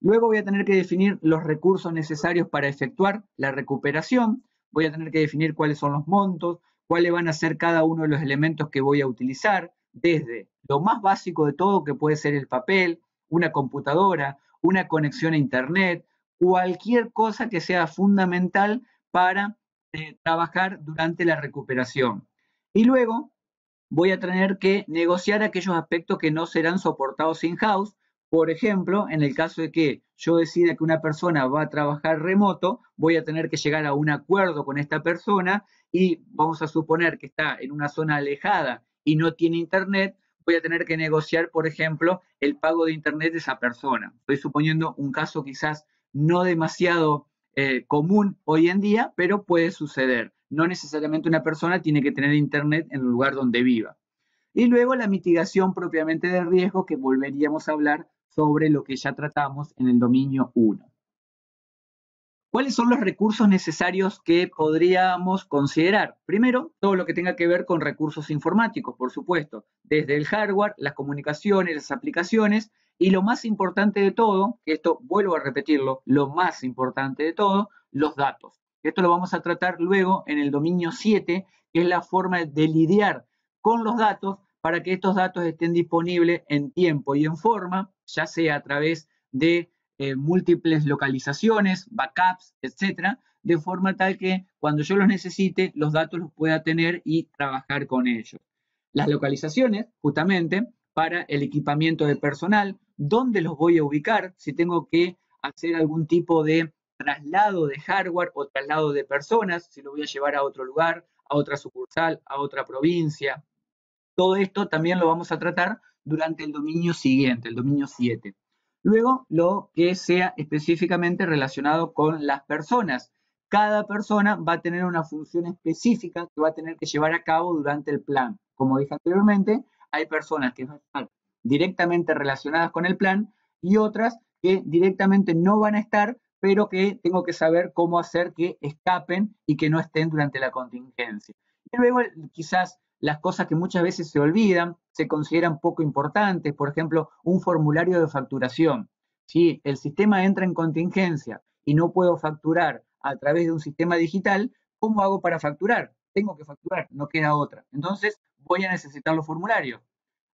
Speaker 1: Luego voy a tener que definir los recursos necesarios para efectuar la recuperación, voy a tener que definir cuáles son los montos, cuáles van a ser cada uno de los elementos que voy a utilizar, desde lo más básico de todo, que puede ser el papel, una computadora, una conexión a internet, cualquier cosa que sea fundamental para trabajar durante la recuperación. Y luego voy a tener que negociar aquellos aspectos que no serán soportados in-house, Por ejemplo, en el caso de que yo decida que una persona va a trabajar remoto, voy a tener que llegar a un acuerdo con esta persona y vamos a suponer que está en una zona alejada y no tiene internet, voy a tener que negociar, por ejemplo, el pago de internet de esa persona. Estoy suponiendo un caso quizás no demasiado común hoy en día, pero puede suceder. No necesariamente una persona tiene que tener internet en el lugar donde viva. Y luego la mitigación propiamente del riesgo, que volveríamos a hablar sobre lo que ya tratamos en el dominio 1. ¿Cuáles son los recursos necesarios que podríamos considerar? Primero, todo lo que tenga que ver con recursos informáticos, por supuesto, desde el hardware, las comunicaciones, las aplicaciones y lo más importante de todo, que esto vuelvo a repetirlo, lo más importante de todo, los datos. Esto lo vamos a tratar luego en el dominio 7, que es la forma de lidiar con los datos para que estos datos estén disponibles en tiempo y en forma, ya sea a través de múltiples localizaciones, backups, etcétera, de forma tal que cuando yo los necesite, los datos los pueda tener y trabajar con ellos. Las localizaciones, justamente, para el equipamiento de personal, dónde los voy a ubicar, si tengo que hacer algún tipo de traslado de hardware o traslado de personas, si lo voy a llevar a otro lugar, a otra sucursal, a otra provincia. Todo esto también lo vamos a tratar durante el dominio siguiente, el dominio 7. Luego, lo que sea específicamente relacionado con las personas. Cada persona va a tener una función específica que va a tener que llevar a cabo durante el plan. Como dije anteriormente, hay personas que van a estar directamente relacionadas con el plan y otras que directamente no van a estar, pero que tengo que saber cómo hacer que escapen y que no estén durante la contingencia. Y luego, quizás las cosas que muchas veces se olvidan, se consideran poco importantes, por ejemplo, un formulario de facturación. Si el sistema entra en contingencia y no puedo facturar a través de un sistema digital, ¿cómo hago para facturar? Tengo que facturar, no queda otra. Entonces voy a necesitar los formularios.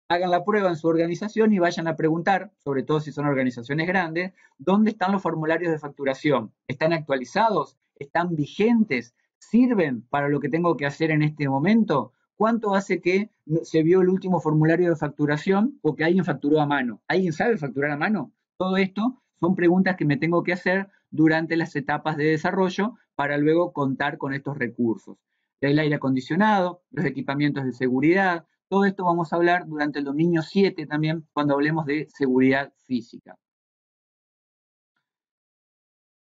Speaker 1: Hagan la prueba en su organización y vayan a preguntar, sobre todo si son organizaciones grandes, ¿dónde están los formularios de facturación? ¿Están actualizados? ¿Están vigentes? ¿Sirven para lo que tengo que hacer en este momento? ¿Cuánto hace que se vio el último formulario de facturación o que alguien facturó a mano? ¿Alguien sabe facturar a mano? Todo esto son preguntas que me tengo que hacer durante las etapas de desarrollo para luego contar con estos recursos. El aire acondicionado, los equipamientos de seguridad, todo esto vamos a hablar durante el dominio 7 también, cuando hablemos de seguridad física.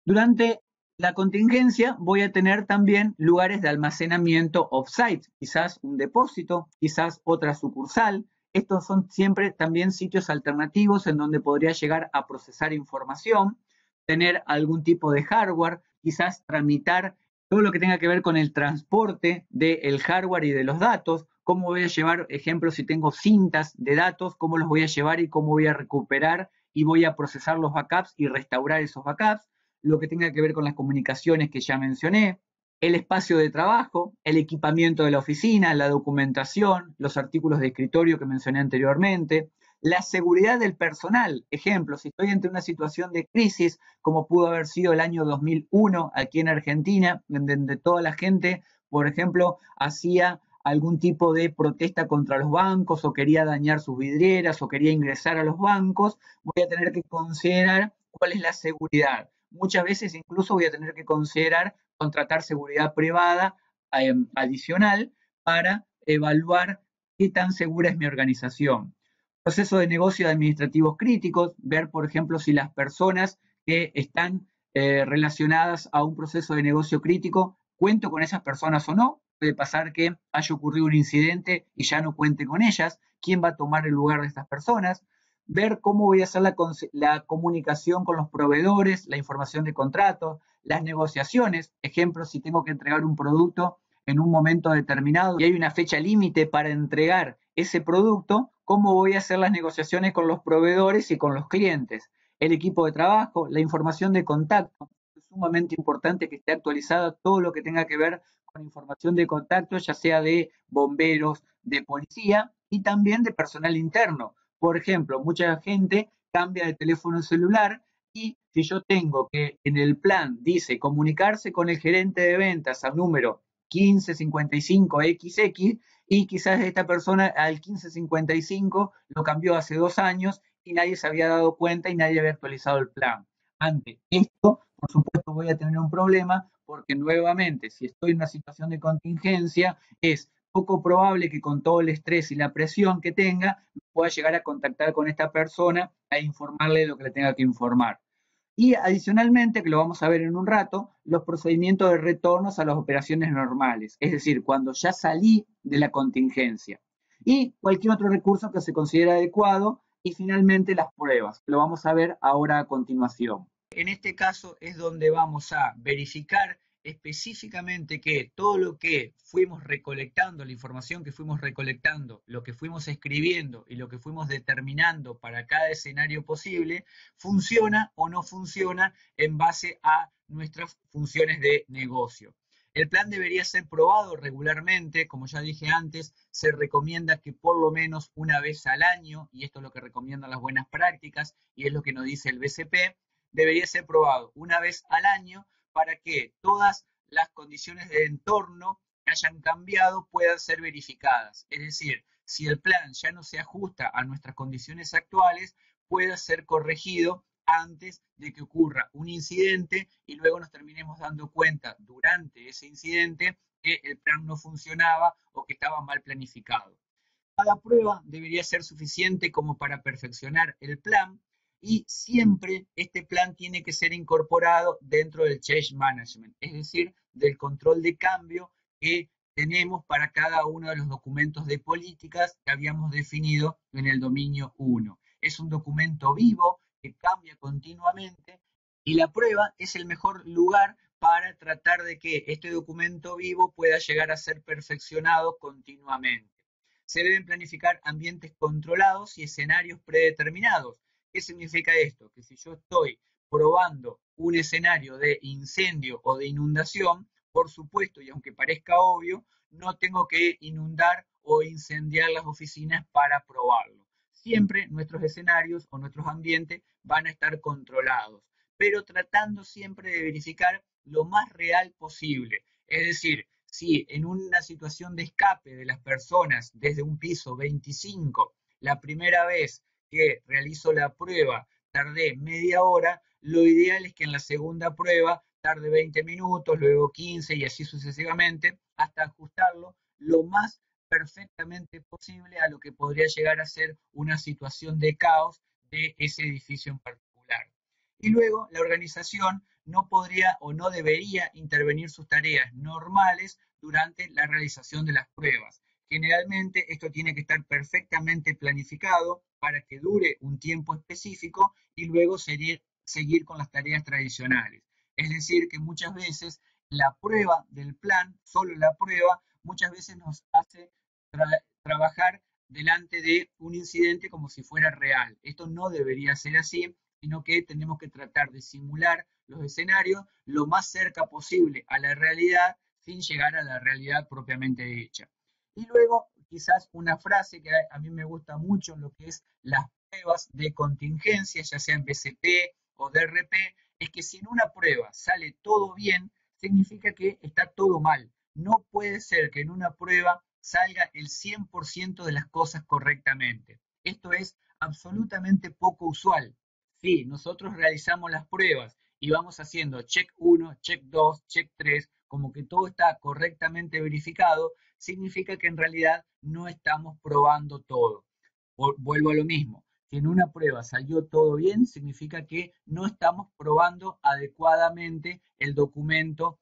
Speaker 1: Durante la contingencia voy a tener también lugares de almacenamiento off-site, quizás un depósito, quizás otra sucursal. Estos son siempre también sitios alternativos en donde podría llegar a procesar información, tener algún tipo de hardware, quizás tramitar todo lo que tenga que ver con el transporte del hardware y de los datos, cómo voy a llevar, ejemplo, si tengo cintas de datos, cómo los voy a llevar y cómo voy a recuperar y voy a procesar los backups y restaurar esos backups, lo que tenga que ver con las comunicaciones que ya mencioné, el espacio de trabajo, el equipamiento de la oficina, la documentación, los artículos de escritorio que mencioné anteriormente, la seguridad del personal. Ejemplo, si estoy ante una situación de crisis, como pudo haber sido el año 2001 aquí en Argentina, donde toda la gente, por ejemplo, hacía algún tipo de protesta contra los bancos o quería dañar sus vidrieras o quería ingresar a los bancos, voy a tener que considerar cuál es la seguridad. Muchas veces incluso voy a tener que considerar contratar seguridad privada adicional para evaluar qué tan segura es mi organización. Proceso de negocio de administrativos críticos, ver, por ejemplo, si las personas que están relacionadas a un proceso de negocio crítico, cuento con esas personas o no. Puede pasar que haya ocurrido un incidente y ya no cuente con ellas. ¿Quién va a tomar el lugar de estas personas? Ver cómo voy a hacer la comunicación con los proveedores, la información de contratos, las negociaciones. Ejemplo, si tengo que entregar un producto en un momento determinado y hay una fecha límite para entregar ese producto, cómo voy a hacer las negociaciones con los proveedores y con los clientes. El equipo de trabajo, la información de contacto. Es sumamente importante que esté actualizada todo lo que tenga que ver con información de contacto, ya sea de bomberos, de policía y también de personal interno. Por ejemplo, mucha gente cambia de teléfono celular y si yo tengo que en el plan dice comunicarse con el gerente de ventas al número 1555XX y quizás esta persona al 1555 lo cambió hace 2 años y nadie se había dado cuenta y nadie había actualizado el plan. Ante esto, por supuesto, voy a tener un problema porque nuevamente, si estoy en una situación de contingencia, es poco probable que con todo el estrés y la presión que tenga pueda llegar a contactar con esta persona e informarle lo que le tenga que informar. Y adicionalmente, que lo vamos a ver en un rato, los procedimientos de retornos a las operaciones normales, es decir, cuando ya salí de la contingencia. Y cualquier otro recurso que se considere adecuado y finalmente las pruebas. Lo vamos a ver ahora a continuación. En este caso es donde vamos a verificar específicamente que todo lo que fuimos recolectando, la información que fuimos recolectando, lo que fuimos escribiendo y lo que fuimos determinando para cada escenario posible, funciona o no funciona en base a nuestras funciones de negocio. El plan debería ser probado regularmente, como ya dije antes, se recomienda que por lo menos una vez al año, y esto es lo que recomiendan las buenas prácticas y es lo que nos dice el BCP, debería ser probado una vez al año para que todas las condiciones de entorno que hayan cambiado puedan ser verificadas. Es decir, si el plan ya no se ajusta a nuestras condiciones actuales, pueda ser corregido antes de que ocurra un incidente y luego nos terminemos dando cuenta durante ese incidente que el plan no funcionaba o que estaba mal planificado. Cada prueba debería ser suficiente como para perfeccionar el plan y siempre este plan tiene que ser incorporado dentro del change management, es decir, del control de cambio que tenemos para cada uno de los documentos de políticas que habíamos definido en el dominio 1. Es un documento vivo que cambia continuamente y la prueba es el mejor lugar para tratar de que este documento vivo pueda llegar a ser perfeccionado continuamente. Se deben planificar ambientes controlados y escenarios predeterminados. ¿Qué significa esto? Que si yo estoy probando un escenario de incendio o de inundación, por supuesto, y aunque parezca obvio, no tengo que inundar o incendiar las oficinas para probarlo. Siempre nuestros escenarios o nuestros ambientes van a estar controlados, pero tratando siempre de verificar lo más real posible. Es decir, si en una situación de escape de las personas desde un piso 25, la primera vez que realizo la prueba tardé media hora, lo ideal es que en la segunda prueba tarde 20 minutos, luego 15 y así sucesivamente, hasta ajustarlo lo más perfectamente posible a lo que podría llegar a ser una situación de caos de ese edificio en particular. Y luego la organización no podría o no debería intervenir sus tareas normales durante la realización de las pruebas. Generalmente esto tiene que estar perfectamente planificado para que dure un tiempo específico y luego seguir con las tareas tradicionales. Es decir, que muchas veces la prueba del plan, solo la prueba, muchas veces nos hace trabajar delante de un incidente como si fuera real. Esto no debería ser así, sino que tenemos que tratar de simular los escenarios lo más cerca posible a la realidad sin llegar a la realidad propiamente dicha. Y luego, quizás una frase que a mí me gusta mucho, lo que es las pruebas de contingencia, ya sean BCP o DRP, es que si en una prueba sale todo bien, significa que está todo mal. No puede ser que en una prueba salga el 100% de las cosas correctamente. Esto es absolutamente poco usual. Sí, nosotros realizamos las pruebas y vamos haciendo check 1, check 2, check 3, como que todo está correctamente verificado, significa que en realidad no estamos probando todo. Vuelvo a lo mismo. Si en una prueba salió todo bien, significa que no estamos probando adecuadamente el documento.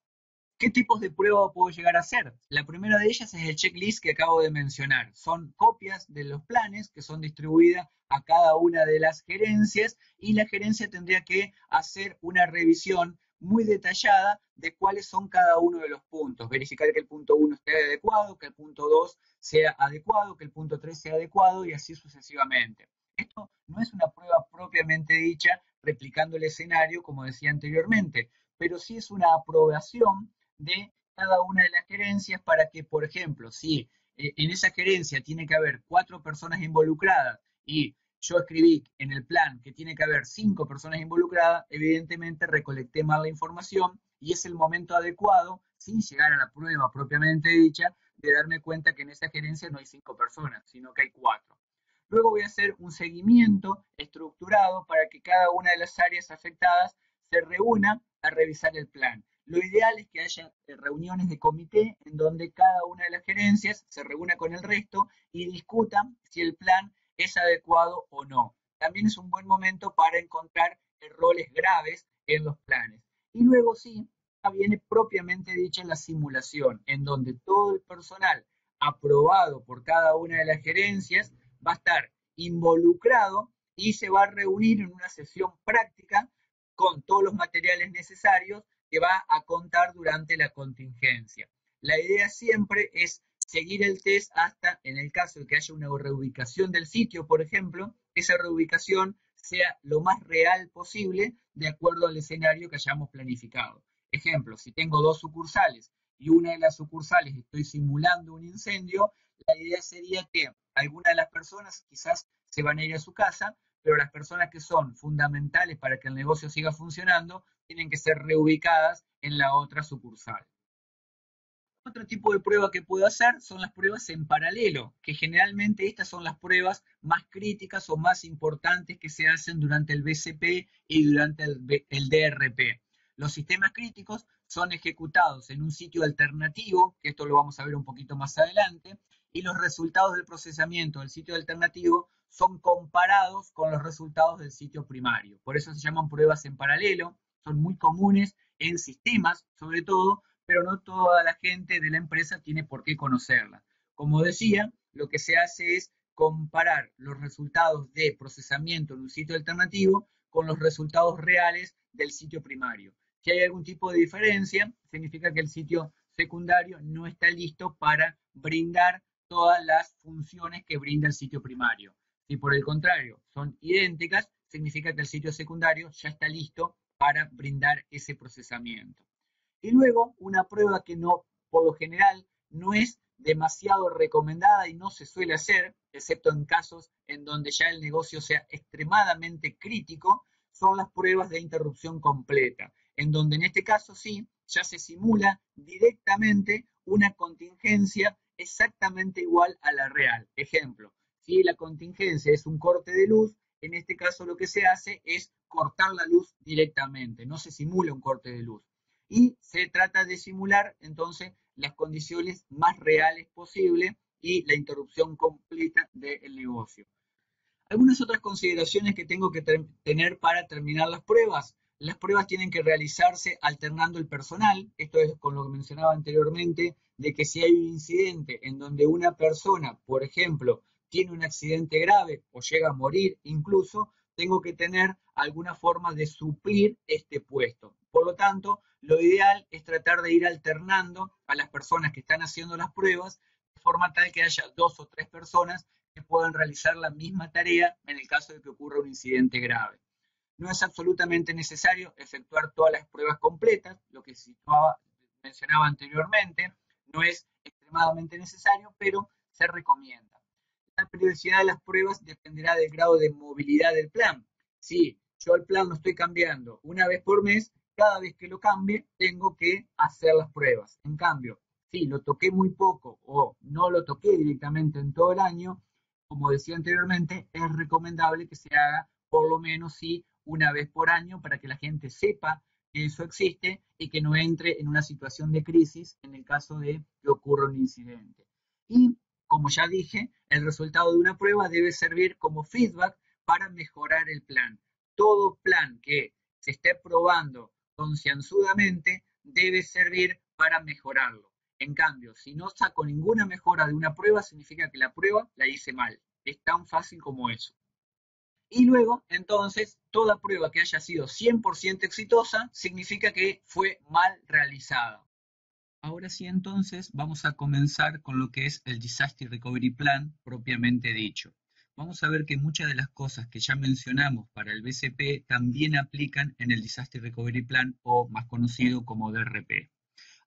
Speaker 1: ¿Qué tipos de prueba puedo llegar a hacer? La primera de ellas es el checklist que acabo de mencionar. Son copias de los planes que son distribuidas a cada una de las gerencias y la gerencia tendría que hacer una revisión muy detallada de cuáles son cada uno de los puntos. Verificar que el punto 1 esté adecuado, que el punto 2 sea adecuado, que el punto 3 sea adecuado y así sucesivamente. Esto no es una prueba propiamente dicha replicando el escenario como decía anteriormente, pero sí es una aprobación de cada una de las gerencias para que, por ejemplo, si en esa gerencia tiene que haber 4 personas involucradas y yo escribí en el plan que tiene que haber 5 personas involucradas, evidentemente recolecté mal la información y es el momento adecuado, sin llegar a la prueba propiamente dicha, de darme cuenta que en esa gerencia no hay 5 personas, sino que hay 4. Luego voy a hacer un seguimiento estructurado para que cada una de las áreas afectadas se reúna a revisar el plan. Lo ideal es que haya reuniones de comité en donde cada una de las gerencias se reúna con el resto y discutan si el plan es adecuado o no. También es un buen momento para encontrar errores graves en los planes. Y luego sí, viene propiamente dicha la simulación, en donde todo el personal aprobado por cada una de las gerencias va a estar involucrado y se va a reunir en una sesión práctica con todos los materiales necesarios que va a contar durante la contingencia. La idea siempre es seguir el test hasta, en el caso de que haya una reubicación del sitio, por ejemplo, esa reubicación sea lo más real posible de acuerdo al escenario que hayamos planificado. Ejemplo, si tengo dos sucursales y una de las sucursales estoy simulando un incendio, la idea sería que algunas de las personas quizás se van a ir a su casa, pero las personas que son fundamentales para que el negocio siga funcionando tienen que ser reubicadas en la otra sucursal. Otro tipo de prueba que puedo hacer son las pruebas en paralelo, que generalmente estas son las pruebas más críticas o más importantes que se hacen durante el BCP y durante el DRP. Los sistemas críticos son ejecutados en un sitio alternativo, que esto lo vamos a ver un poquito más adelante, y los resultados del procesamiento del sitio alternativo son comparados con los resultados del sitio primario. Por eso se llaman pruebas en paralelo, son muy comunes en sistemas, sobre todo, pero no toda la gente de la empresa tiene por qué conocerla. Como decía, lo que se hace es comparar los resultados de procesamiento en un sitio alternativo con los resultados reales del sitio primario. Si hay algún tipo de diferencia, significa que el sitio secundario no está listo para brindar todas las funciones que brinda el sitio primario. Si por el contrario son idénticas, significa que el sitio secundario ya está listo para brindar ese procesamiento. Y luego una prueba que no, por lo general, no es demasiado recomendada y no se suele hacer, excepto en casos en donde ya el negocio sea extremadamente crítico, son las pruebas de interrupción completa, en donde en este caso sí, ya se simula directamente una contingencia exactamente igual a la real. Ejemplo, si la contingencia es un corte de luz, en este caso lo que se hace es cortar la luz directamente, no se simula un corte de luz y se trata de simular entonces las condiciones más reales posibles y la interrupción completa del negocio. Algunas otras consideraciones que tengo que tener para terminar las pruebas. Las pruebas tienen que realizarse alternando el personal. Esto es con lo que mencionaba anteriormente, de que si hay un incidente en donde una persona, por ejemplo, tiene un accidente grave o llega a morir incluso, tengo que tener alguna forma de suplir este puesto. Por lo tanto, lo ideal es tratar de ir alternando a las personas que están haciendo las pruebas de forma tal que haya dos o tres personas que puedan realizar la misma tarea en el caso de que ocurra un incidente grave. No es absolutamente necesario efectuar todas las pruebas completas, lo que mencionaba anteriormente, no es extremadamente necesario, pero se recomienda. La periodicidad de las pruebas dependerá del grado de movilidad del plan. Si yo el plan lo estoy cambiando una vez por mes, cada vez que lo cambie tengo que hacer las pruebas. En cambio, si lo toqué muy poco o no lo toqué directamente en todo el año, como decía anteriormente, es recomendable que se haga por lo menos sí una vez por año para que la gente sepa que eso existe y que no entre en una situación de crisis en el caso de que ocurra un incidente. Y como ya dije, el resultado de una prueba debe servir como feedback para mejorar el plan. Todo plan que se esté probando concienzudamente debe servir para mejorarlo. En cambio, si no saco ninguna mejora de una prueba, significa que la prueba la hice mal. Es tan fácil como eso. Y luego, entonces, toda prueba que haya sido 100% exitosa significa que fue mal realizada. Ahora sí, entonces, vamos a comenzar con lo que es el Disaster Recovery Plan propiamente dicho. Vamos a ver que muchas de las cosas que ya mencionamos para el BCP también aplican en el Disaster Recovery Plan o más conocido como DRP.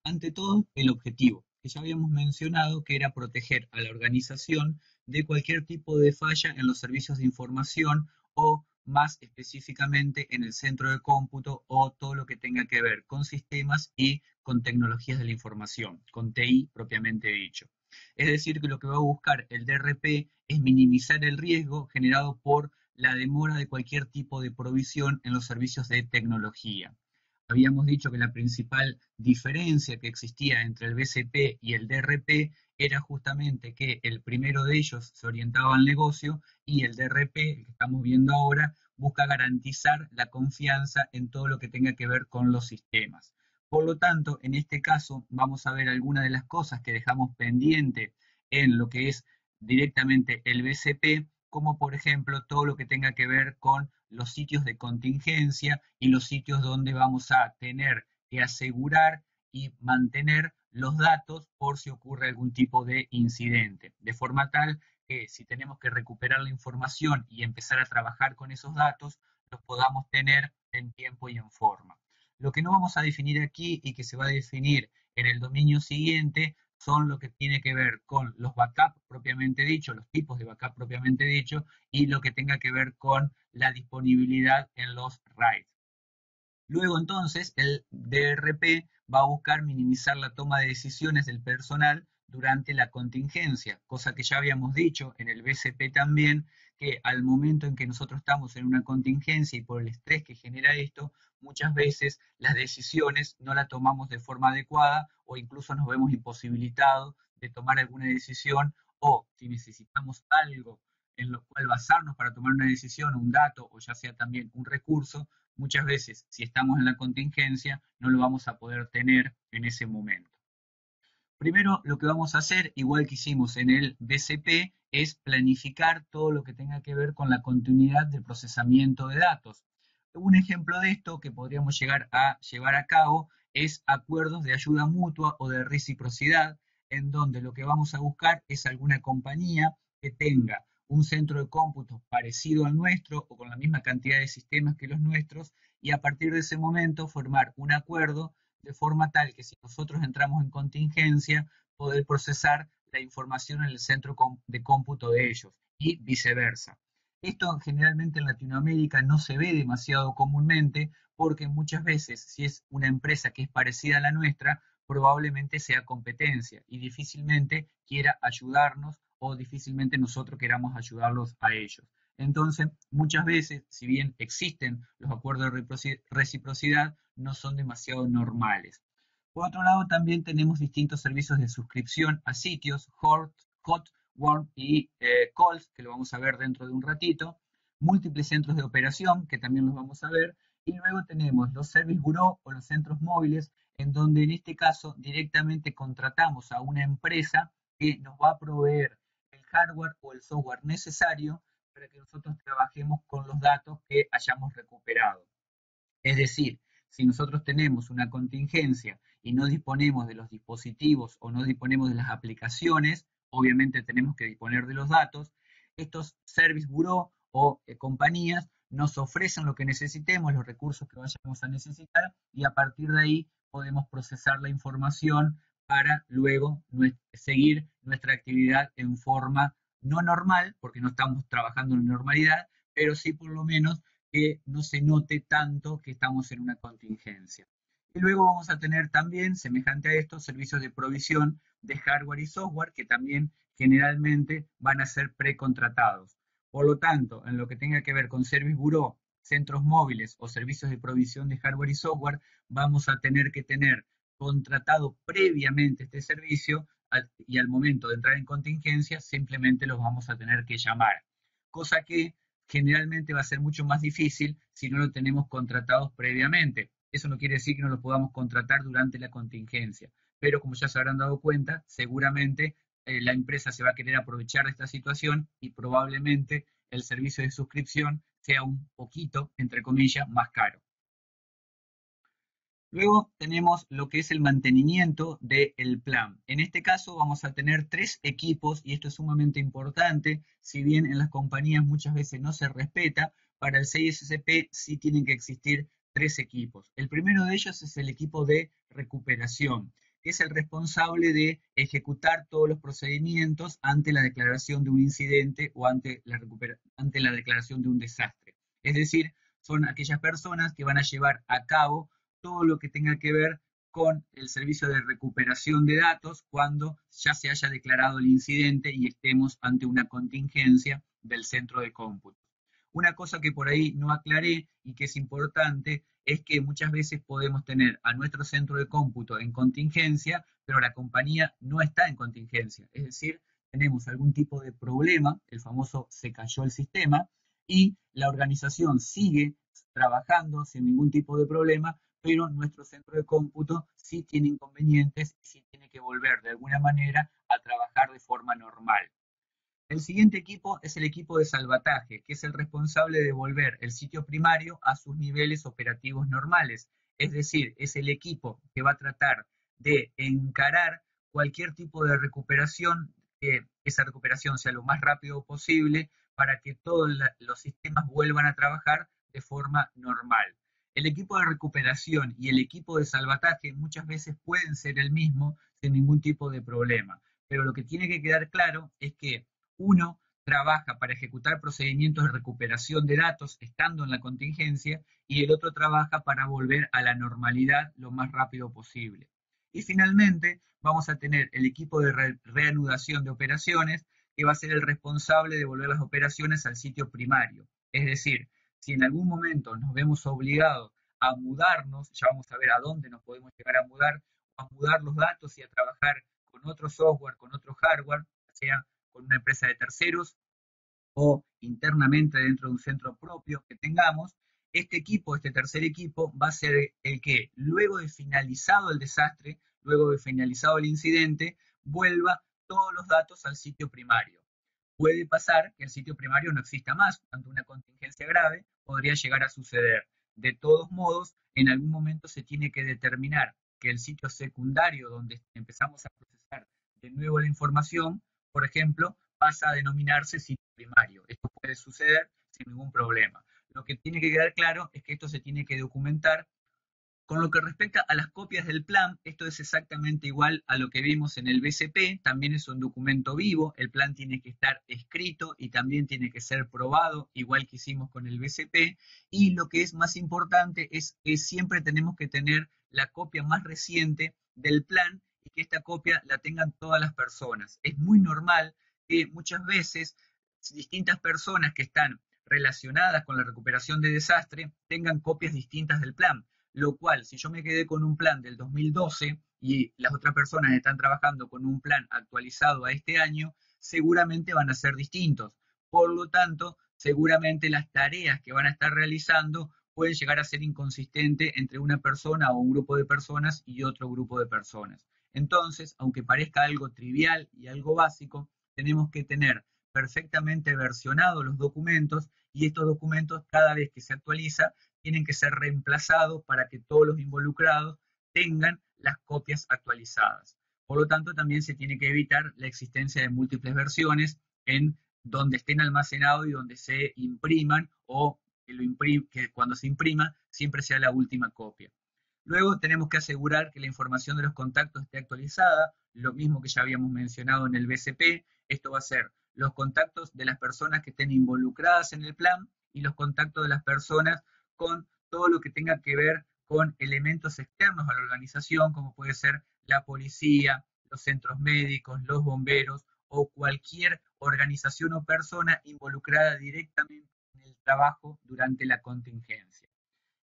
Speaker 1: Ante todo, el objetivo, que ya habíamos mencionado que era proteger a la organización de cualquier tipo de falla en los servicios de información o más específicamente en el centro de cómputo o todo lo que tenga que ver con sistemas y con tecnologías de la información, con TI propiamente dicho. Es decir, que lo que va a buscar el DRP es minimizar el riesgo generado por la demora de cualquier tipo de provisión en los servicios de tecnología. Habíamos dicho que la principal diferencia que existía entre el BCP y el DRP era justamente que el primero de ellos se orientaba al negocio y el DRP, el que estamos viendo ahora, busca garantizar la confianza en todo lo que tenga que ver con los sistemas. Por lo tanto, en este caso vamos a ver algunas de las cosas que dejamos pendiente en lo que es directamente el BCP, como por ejemplo todo lo que tenga que ver con los sitios de contingencia y los sitios donde vamos a tener que asegurar y mantener los datos por si ocurre algún tipo de incidente, de forma tal que si tenemos que recuperar la información y empezar a trabajar con esos datos, los podamos tener en tiempo y en forma. Lo que no vamos a definir aquí y que se va a definir en el dominio siguiente son lo que tiene que ver con los backups propiamente dicho, los tipos de backup propiamente dicho, y lo que tenga que ver con la disponibilidad en los RAID. Luego entonces el DRP va a buscar minimizar la toma de decisiones del personal durante la contingencia, cosa que ya habíamos dicho en el BCP también, que al momento en que nosotros estamos en una contingencia y por el estrés que genera esto, muchas veces las decisiones no las tomamos de forma adecuada o incluso nos vemos imposibilitados de tomar alguna decisión o si necesitamos algo en lo cual basarnos para tomar una decisión, un dato o ya sea también un recurso, muchas veces, si estamos en la contingencia, no lo vamos a poder tener en ese momento. Primero, lo que vamos a hacer, igual que hicimos en el BCP, es planificar todo lo que tenga que ver con la continuidad del procesamiento de datos. Un ejemplo de esto que podríamos llegar a llevar a cabo es acuerdos de ayuda mutua o de reciprocidad, en donde lo que vamos a buscar es alguna compañía que tenga un centro de cómputo parecido al nuestro o con la misma cantidad de sistemas que los nuestros y a partir de ese momento formar un acuerdo de forma tal que si nosotros entramos en contingencia, poder procesar la información en el centro de cómputo de ellos y viceversa. Esto generalmente en Latinoamérica no se ve demasiado comúnmente porque muchas veces si es una empresa que es parecida a la nuestra, probablemente sea competencia y difícilmente quiera ayudarnos o difícilmente nosotros queramos ayudarlos a ellos. Entonces, muchas veces, si bien existen los acuerdos de reciprocidad, no son demasiado normales. Por otro lado, también tenemos distintos servicios de suscripción a sitios, Hot, Warm y Calls, que lo vamos a ver dentro de un ratito, múltiples centros de operación, que también los vamos a ver, y luego tenemos los Service Bureau o los centros móviles, en donde en este caso directamente contratamos a una empresa que nos va a proveer el hardware o el software necesario para que nosotros trabajemos con los datos que hayamos recuperado. Es decir, si nosotros tenemos una contingencia y no disponemos de los dispositivos o no disponemos de las aplicaciones, obviamente tenemos que disponer de los datos, estos service bureau o compañías nos ofrecen lo que necesitemos, los recursos que vayamos a necesitar y a partir de ahí podemos procesar la información para luego seguir nuestra actividad en forma no normal, porque no estamos trabajando en normalidad, pero sí por lo menos que no se note tanto que estamos en una contingencia. Y luego vamos a tener también, semejante a esto, servicios de provisión de hardware y software que también generalmente van a ser precontratados. Por lo tanto, en lo que tenga que ver con Service Bureau, centros móviles o servicios de provisión de hardware y software, vamos a tener que tener contratado previamente este servicio y al momento de entrar en contingencia simplemente los vamos a tener que llamar. Cosa que generalmente va a ser mucho más difícil si no lo tenemos contratados previamente. Eso no quiere decir que no lo podamos contratar durante la contingencia, pero como ya se habrán dado cuenta, seguramente la empresa se va a querer aprovechar de esta situación y probablemente el servicio de suscripción sea un poquito, entre comillas, más caro. Luego tenemos lo que es el mantenimiento del plan. En este caso vamos a tener 3 equipos y esto es sumamente importante. Si bien en las compañías muchas veces no se respeta, para el 6SCP sí tienen que existir 3 equipos. El primero de ellos es el equipo de recuperación, que es el responsable de ejecutar todos los procedimientos ante la declaración de un incidente o ante la declaración de un desastre. Es decir, son aquellas personas que van a llevar a cabo todo lo que tenga que ver con el servicio de recuperación de datos cuando ya se haya declarado el incidente y estemos ante una contingencia del centro de cómputo. Una cosa que por ahí no aclaré y que es importante es que muchas veces podemos tener a nuestro centro de cómputo en contingencia, pero la compañía no está en contingencia. Es decir, tenemos algún tipo de problema, el famoso se cayó el sistema, y la organización sigue trabajando sin ningún tipo de problema, pero nuestro centro de cómputo sí tiene inconvenientes y sí tiene que volver de alguna manera a trabajar de forma normal. El siguiente equipo es el equipo de salvataje, que es el responsable de volver el sitio primario a sus niveles operativos normales. Es decir, es el equipo que va a tratar de encarar cualquier tipo de recuperación, que esa recuperación sea lo más rápido posible para que todos los sistemas vuelvan a trabajar de forma normal. El equipo de recuperación y el equipo de salvataje muchas veces pueden ser el mismo sin ningún tipo de problema, pero lo que tiene que quedar claro es que uno trabaja para ejecutar procedimientos de recuperación de datos estando en la contingencia y el otro trabaja para volver a la normalidad lo más rápido posible. Y finalmente vamos a tener el equipo de reanudación de operaciones que va a ser el responsable de volver las operaciones al sitio primario. Es decir, si en algún momento nos vemos obligados a mudarnos, ya vamos a ver a dónde nos podemos llegar a mudar los datos y a trabajar con otro software, con otro hardware, sea con una empresa de terceros o internamente dentro de un centro propio que tengamos, este equipo, este tercer equipo, va a ser el que luego de finalizado el desastre, luego de finalizado el incidente, vuelva todos los datos al sitio primario. Puede pasar que el sitio primario no exista más, ante una contingencia grave podría llegar a suceder. De todos modos, en algún momento se tiene que determinar que el sitio secundario donde empezamos a procesar de nuevo la información, por ejemplo, pasa a denominarse sitio primario. Esto puede suceder sin ningún problema. Lo que tiene que quedar claro es que esto se tiene que documentar. Con lo que respecta a las copias del plan, esto es exactamente igual a lo que vimos en el BCP, también es un documento vivo, el plan tiene que estar escrito y también tiene que ser probado, igual que hicimos con el BCP, y lo que es más importante es que siempre tenemos que tener la copia más reciente del plan y que esta copia la tengan todas las personas. Es muy normal que muchas veces distintas personas que están relacionadas con la recuperación de desastre tengan copias distintas del plan, lo cual, si yo me quedé con un plan del 2012 y las otras personas están trabajando con un plan actualizado a este año, seguramente van a ser distintos. Por lo tanto, seguramente las tareas que van a estar realizando pueden llegar a ser inconsistentes entre una persona o un grupo de personas y otro grupo de personas. Entonces, aunque parezca algo trivial y algo básico, tenemos que tener perfectamente versionados los documentos y estos documentos cada vez que se actualiza tienen que ser reemplazados para que todos los involucrados tengan las copias actualizadas. Por lo tanto, también se tiene que evitar la existencia de múltiples versiones en donde estén almacenados y donde se impriman o que cuando se imprima siempre sea la última copia. Luego tenemos que asegurar que la información de los contactos esté actualizada, lo mismo que ya habíamos mencionado en el BCP. Esto va a ser los contactos de las personas que estén involucradas en el plan y los contactos de las personas con todo lo que tenga que ver con elementos externos a la organización, como puede ser la policía, los centros médicos, los bomberos o cualquier organización o persona involucrada directamente en el trabajo durante la contingencia.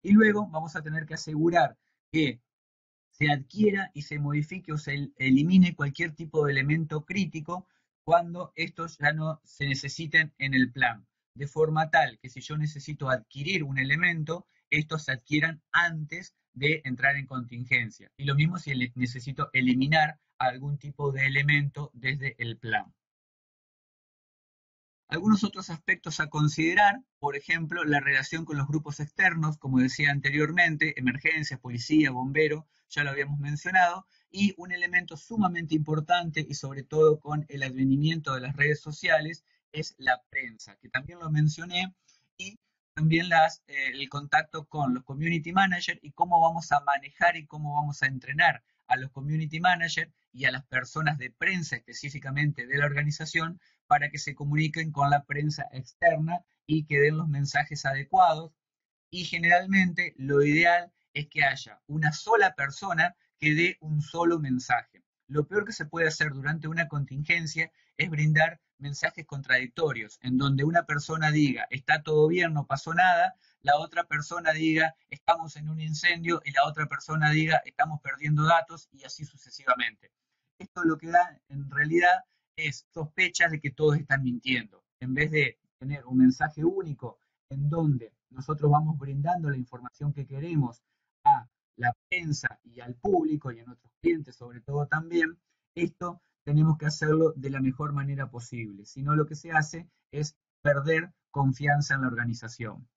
Speaker 1: Y luego vamos a tener que asegurar que se adquiera y se modifique o se elimine cualquier tipo de elemento crítico cuando estos ya no se necesiten en el plan, de forma tal que si yo necesito adquirir un elemento, estos se adquieran antes de entrar en contingencia. Y lo mismo si necesito eliminar algún tipo de elemento desde el plan. Algunos otros aspectos a considerar, por ejemplo, la relación con los grupos externos, como decía anteriormente, emergencias, policía, bombero, ya lo habíamos mencionado, y un elemento sumamente importante y sobre todo con el advenimiento de las redes sociales es la prensa, que también lo mencioné, y también el contacto con los community managers y cómo vamos a manejar y cómo vamos a entrenar a los community managers y a las personas de prensa específicamente de la organización para que se comuniquen con la prensa externa y que den los mensajes adecuados. Y generalmente lo ideal es que haya una sola persona que dé un solo mensaje. Lo peor que se puede hacer durante una contingencia es brindar mensajes contradictorios, en donde una persona diga, está todo bien, no pasó nada, la otra persona diga, estamos en un incendio, y la otra persona diga, estamos perdiendo datos, y así sucesivamente. Esto lo que da, en realidad, es sospechas de que todos están mintiendo. En vez de tener un mensaje único en donde nosotros vamos brindando la información que queremos a la prensa y al público y a nuestros clientes sobre todo también, esto tenemos que hacerlo de la mejor manera posible. Si no, lo que se hace es perder confianza en la organización.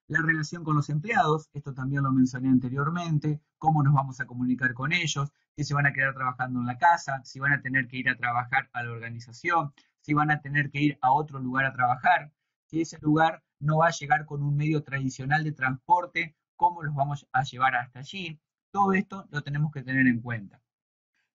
Speaker 1: La relación con los empleados, esto también lo mencioné anteriormente, cómo nos vamos a comunicar con ellos, si se van a quedar trabajando en la casa, si van a tener que ir a trabajar a la organización, si van a tener que ir a otro lugar a trabajar, si ese lugar no va a llegar con un medio tradicional de transporte, cómo los vamos a llevar hasta allí. Todo esto lo tenemos que tener en cuenta.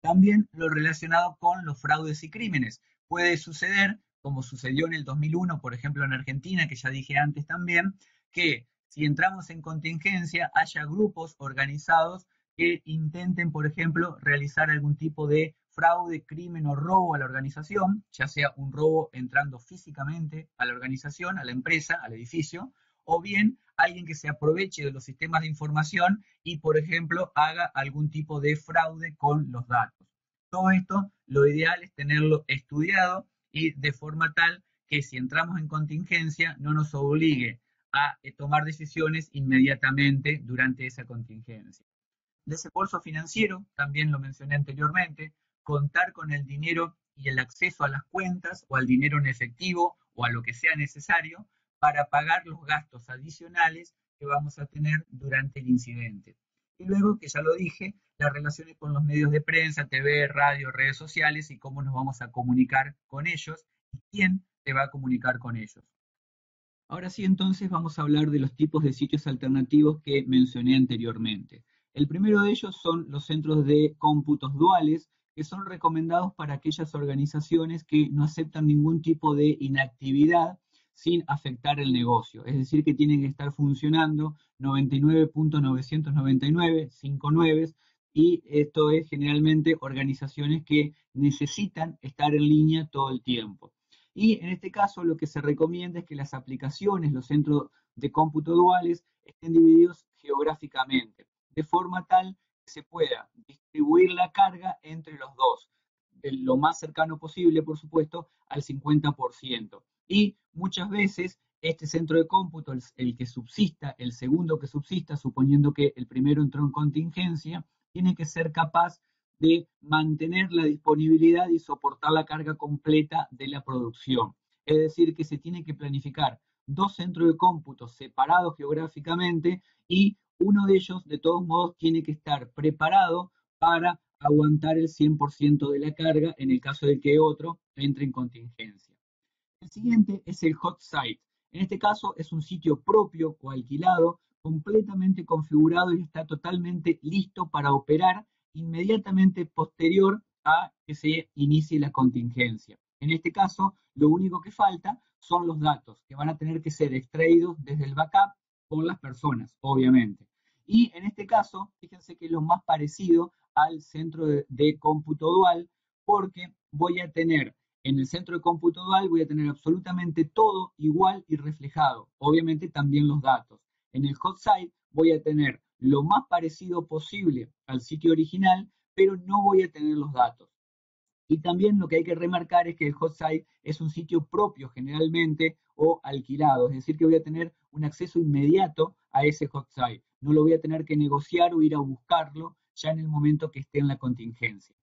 Speaker 1: También lo relacionado con los fraudes y crímenes. Puede suceder, como sucedió en el 2001, por ejemplo, en Argentina, que ya dije antes también, que si entramos en contingencia haya grupos organizados que intenten, por ejemplo, realizar algún tipo de fraude, crimen o robo a la organización, ya sea un robo entrando físicamente a la organización, a la empresa, al edificio, o bien alguien que se aproveche de los sistemas de información y, por ejemplo, haga algún tipo de fraude con los datos. Todo esto, lo ideal es tenerlo estudiado y de forma tal que si entramos en contingencia no nos obligue a tomar decisiones inmediatamente durante esa contingencia. Desembolso financiero, también lo mencioné anteriormente, contar con el dinero y el acceso a las cuentas o al dinero en efectivo o a lo que sea necesario para pagar los gastos adicionales que vamos a tener durante el incidente. Y luego, que ya lo dije, las relaciones con los medios de prensa, TV, radio, redes sociales y cómo nos vamos a comunicar con ellos y quién se va a comunicar con ellos. Ahora sí, entonces vamos a hablar de los tipos de sitios alternativos que mencioné anteriormente. El primero de ellos son los centros de cómputos duales, que son recomendados para aquellas organizaciones que no aceptan ningún tipo de inactividad sin afectar el negocio. Es decir, que tienen que estar funcionando 99.999, 5 nueves, y esto es generalmente organizaciones que necesitan estar en línea todo el tiempo. Y en este caso lo que se recomienda es que las aplicaciones, los centros de cómputo duales, estén divididos geográficamente, de forma tal que se pueda distribuir la carga entre los dos, lo más cercano posible, por supuesto, al 50%. Y muchas veces este centro de cómputo, el que subsista, el segundo que subsista, suponiendo que el primero entró en contingencia, tiene que ser capaz de mantener la disponibilidad y soportar la carga completa de la producción. Es decir, que se tiene que planificar dos centros de cómputo separados geográficamente y uno de ellos, de todos modos, tiene que estar preparado para aguantar el 100% de la carga en el caso de que otro entre en contingencia. El siguiente es el hot site. En este caso es un sitio propio o alquilado, completamente configurado y está totalmente listo para operar inmediatamente posterior a que se inicie la contingencia. En este caso, lo único que falta son los datos que van a tener que ser extraídos desde el backup por las personas, obviamente. Y en este caso, fíjense que es lo más parecido al centro de cómputo dual, porque voy a tener en el centro de cómputo dual voy a tener absolutamente todo igual y reflejado, obviamente también los datos. En el hot site voy a tener lo más parecido posible al sitio original, pero no voy a tener los datos. Y también lo que hay que remarcar es que el hot site es un sitio propio generalmente o alquilado, es decir, que voy a tener un acceso inmediato a ese hot site. No lo voy a tener que negociar o ir a buscarlo ya en el momento que esté en la contingencia.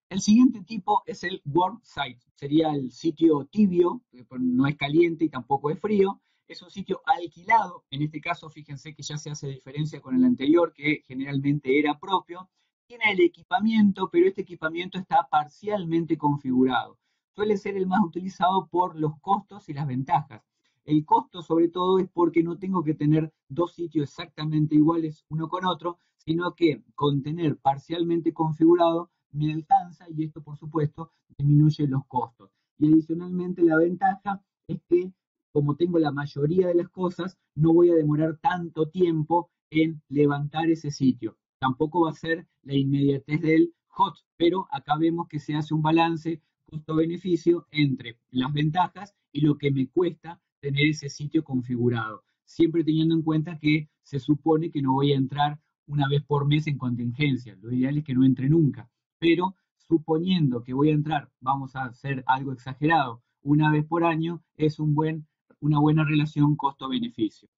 Speaker 1: El siguiente tipo es el warm site, sería el sitio tibio, que no es caliente y tampoco es frío, es un sitio alquilado, en este caso fíjense que ya se hace diferencia con el anterior, que generalmente era propio, tiene el equipamiento, pero este equipamiento está parcialmente configurado. Suele ser el más utilizado por los costos y las ventajas. El costo sobre todo es porque no tengo que tener dos sitios exactamente iguales uno con otro, sino que con tener parcialmente configurado me alcanza y esto por supuesto disminuye los costos. Y adicionalmente la ventaja es que como tengo la mayoría de las cosas, no voy a demorar tanto tiempo en levantar ese sitio. Tampoco va a ser la inmediatez del hot, pero acá vemos que se hace un balance costo-beneficio entre las ventajas y lo que me cuesta tener ese sitio configurado, siempre teniendo en cuenta que se supone que no voy a entrar una vez por mes en contingencia. Lo ideal es que no entre nunca, pero suponiendo que voy a entrar, vamos a hacer algo exagerado, una vez por año, es una buena relación costo-beneficio.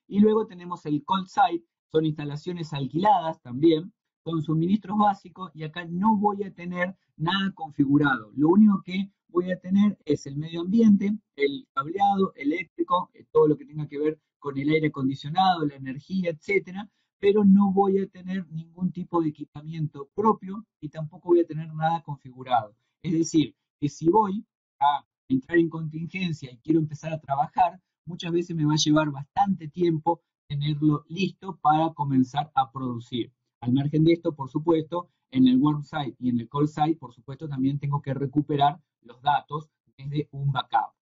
Speaker 1: Y luego tenemos el cold site, son instalaciones alquiladas también, con suministros básicos, y acá no voy a tener nada configurado. Lo único que voy a tener es el medio ambiente, el cableado eléctrico, todo lo que tenga que ver con el aire acondicionado, la energía, etcétera, pero no voy a tener ningún tipo de equipamiento propio y tampoco voy a tener nada configurado. Es decir, que si voy a entrar en contingencia y quiero empezar a trabajar, muchas veces me va a llevar bastante tiempo tenerlo listo para comenzar a producir. Al margen de esto, por supuesto, en el warm site y en el cold site, por supuesto, también tengo que recuperar los datos desde un backup.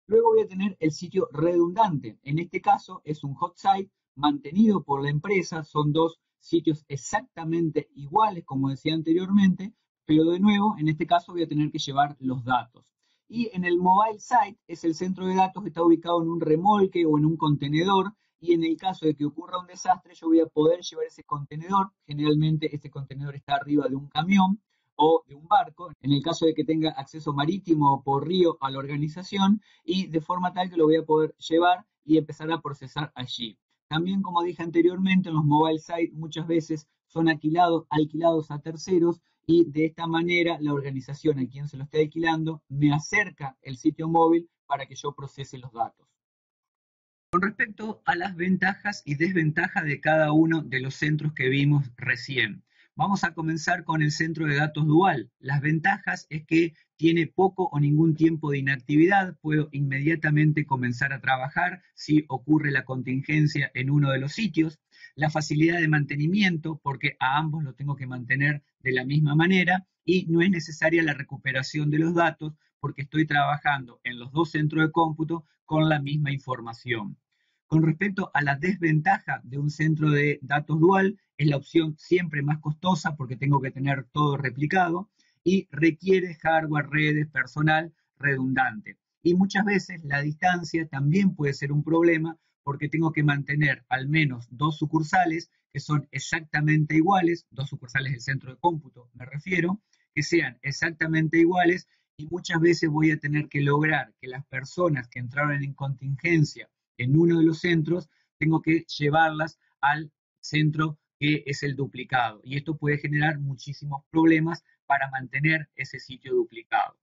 Speaker 1: Luego voy a tener el sitio redundante. En este caso es un hot site mantenido por la empresa. Son dos sitios exactamente iguales, como decía anteriormente, pero de nuevo, en este caso voy a tener que llevar los datos. Y en el mobile site es el centro de datos que está ubicado en un remolque o en un contenedor, y en el caso de que ocurra un desastre yo voy a poder llevar ese contenedor. Generalmente ese contenedor está arriba de un camión o de un barco, en el caso de que tenga acceso marítimo o por río a la organización, y de forma tal que lo voy a poder llevar y empezar a procesar allí. También, como dije anteriormente, en los mobile sites muchas veces son alquilados a terceros, y de esta manera la organización a quien se lo esté alquilando me acerca el sitio móvil para que yo procese los datos. Con respecto a las ventajas y desventajas de cada uno de los centros que vimos recién, vamos a comenzar con el centro de datos dual. Las ventajas es que tiene poco o ningún tiempo de inactividad, puedo inmediatamente comenzar a trabajar si ocurre la contingencia en uno de los sitios. La facilidad de mantenimiento, porque a ambos lo tengo que mantener de la misma manera, y no es necesaria la recuperación de los datos porque estoy trabajando en los dos centros de cómputo con la misma información. Con respecto a la desventaja de un centro de datos dual, es la opción siempre más costosa porque tengo que tener todo replicado y requiere hardware, redes, personal redundante. Y muchas veces la distancia también puede ser un problema porque tengo que mantener al menos dos sucursales que son exactamente iguales, dos sucursales del centro de cómputo me refiero, que sean exactamente iguales, y muchas veces voy a tener que lograr que las personas que entraron en contingencia en uno de los centros, tengo que llevarlas al centro que es el duplicado. Y esto puede generar muchísimos problemas para mantener ese sitio duplicado.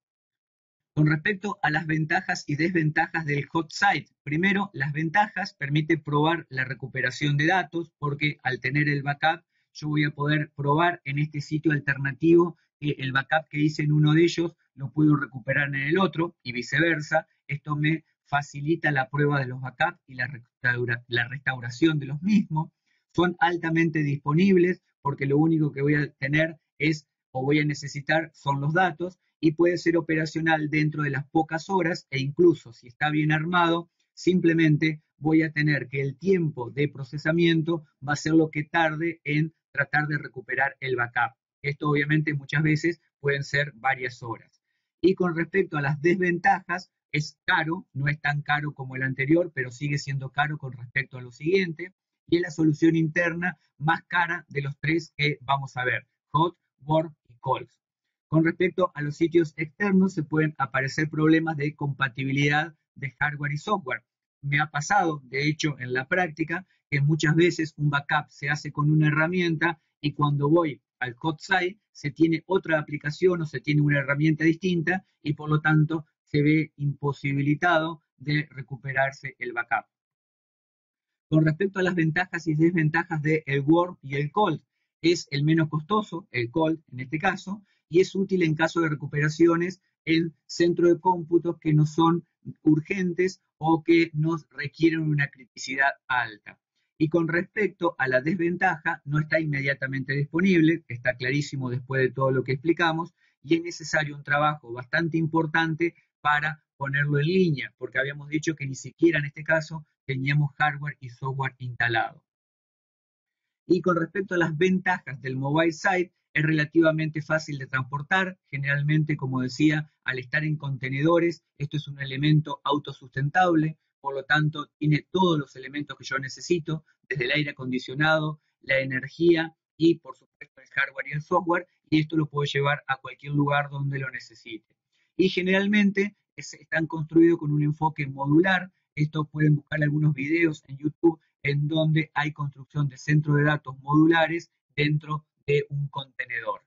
Speaker 1: Con respecto a las ventajas y desventajas del hot site, primero, las ventajas permite probar la recuperación de datos porque al tener el backup yo voy a poder probar en este sitio alternativo que el backup que hice en uno de ellos lo puedo recuperar en el otro y viceversa. Esto me facilita la prueba de los backups y la restauración de los mismos. Son altamente disponibles porque lo único que voy a tener es o voy a necesitar son los datos, y puede ser operacional dentro de las pocas horas, e incluso si está bien armado, simplemente voy a tener que el tiempo de procesamiento va a ser lo que tarde en tratar de recuperar el backup. Esto obviamente muchas veces pueden ser varias horas. Y con respecto a las desventajas, es caro, no es tan caro como el anterior, pero sigue siendo caro con respecto a lo siguiente, y es la solución interna más cara de los tres que vamos a ver: Hot, Warm y Cold. Con respecto a los sitios externos, se pueden aparecer problemas de compatibilidad de hardware y software. Me ha pasado, de hecho, en la práctica, que muchas veces un backup se hace con una herramienta y cuando voy al hot site se tiene otra aplicación o se tiene una herramienta distinta y por lo tanto se ve imposibilitado de recuperarse el backup. Con respecto a las ventajas y desventajas del warm y el cold, es el menos costoso, el cold en este caso, y es útil en caso de recuperaciones en centro de cómputos que no son urgentes o que nos requieren una criticidad alta. Y con respecto a la desventaja, no está inmediatamente disponible, está clarísimo después de todo lo que explicamos, y es necesario un trabajo bastante importante para ponerlo en línea, porque habíamos dicho que ni siquiera en este caso teníamos hardware y software instalado. Y con respecto a las ventajas del mobile site, es relativamente fácil de transportar, generalmente, como decía, al estar en contenedores, esto es un elemento autosustentable, por lo tanto, tiene todos los elementos que yo necesito, desde el aire acondicionado, la energía y, por supuesto, el hardware y el software, y esto lo puedo llevar a cualquier lugar donde lo necesite. Y generalmente están construidos con un enfoque modular. Esto pueden buscar algunos videos en YouTube en donde hay construcción de centros de datos modulares dentro de un contenedor.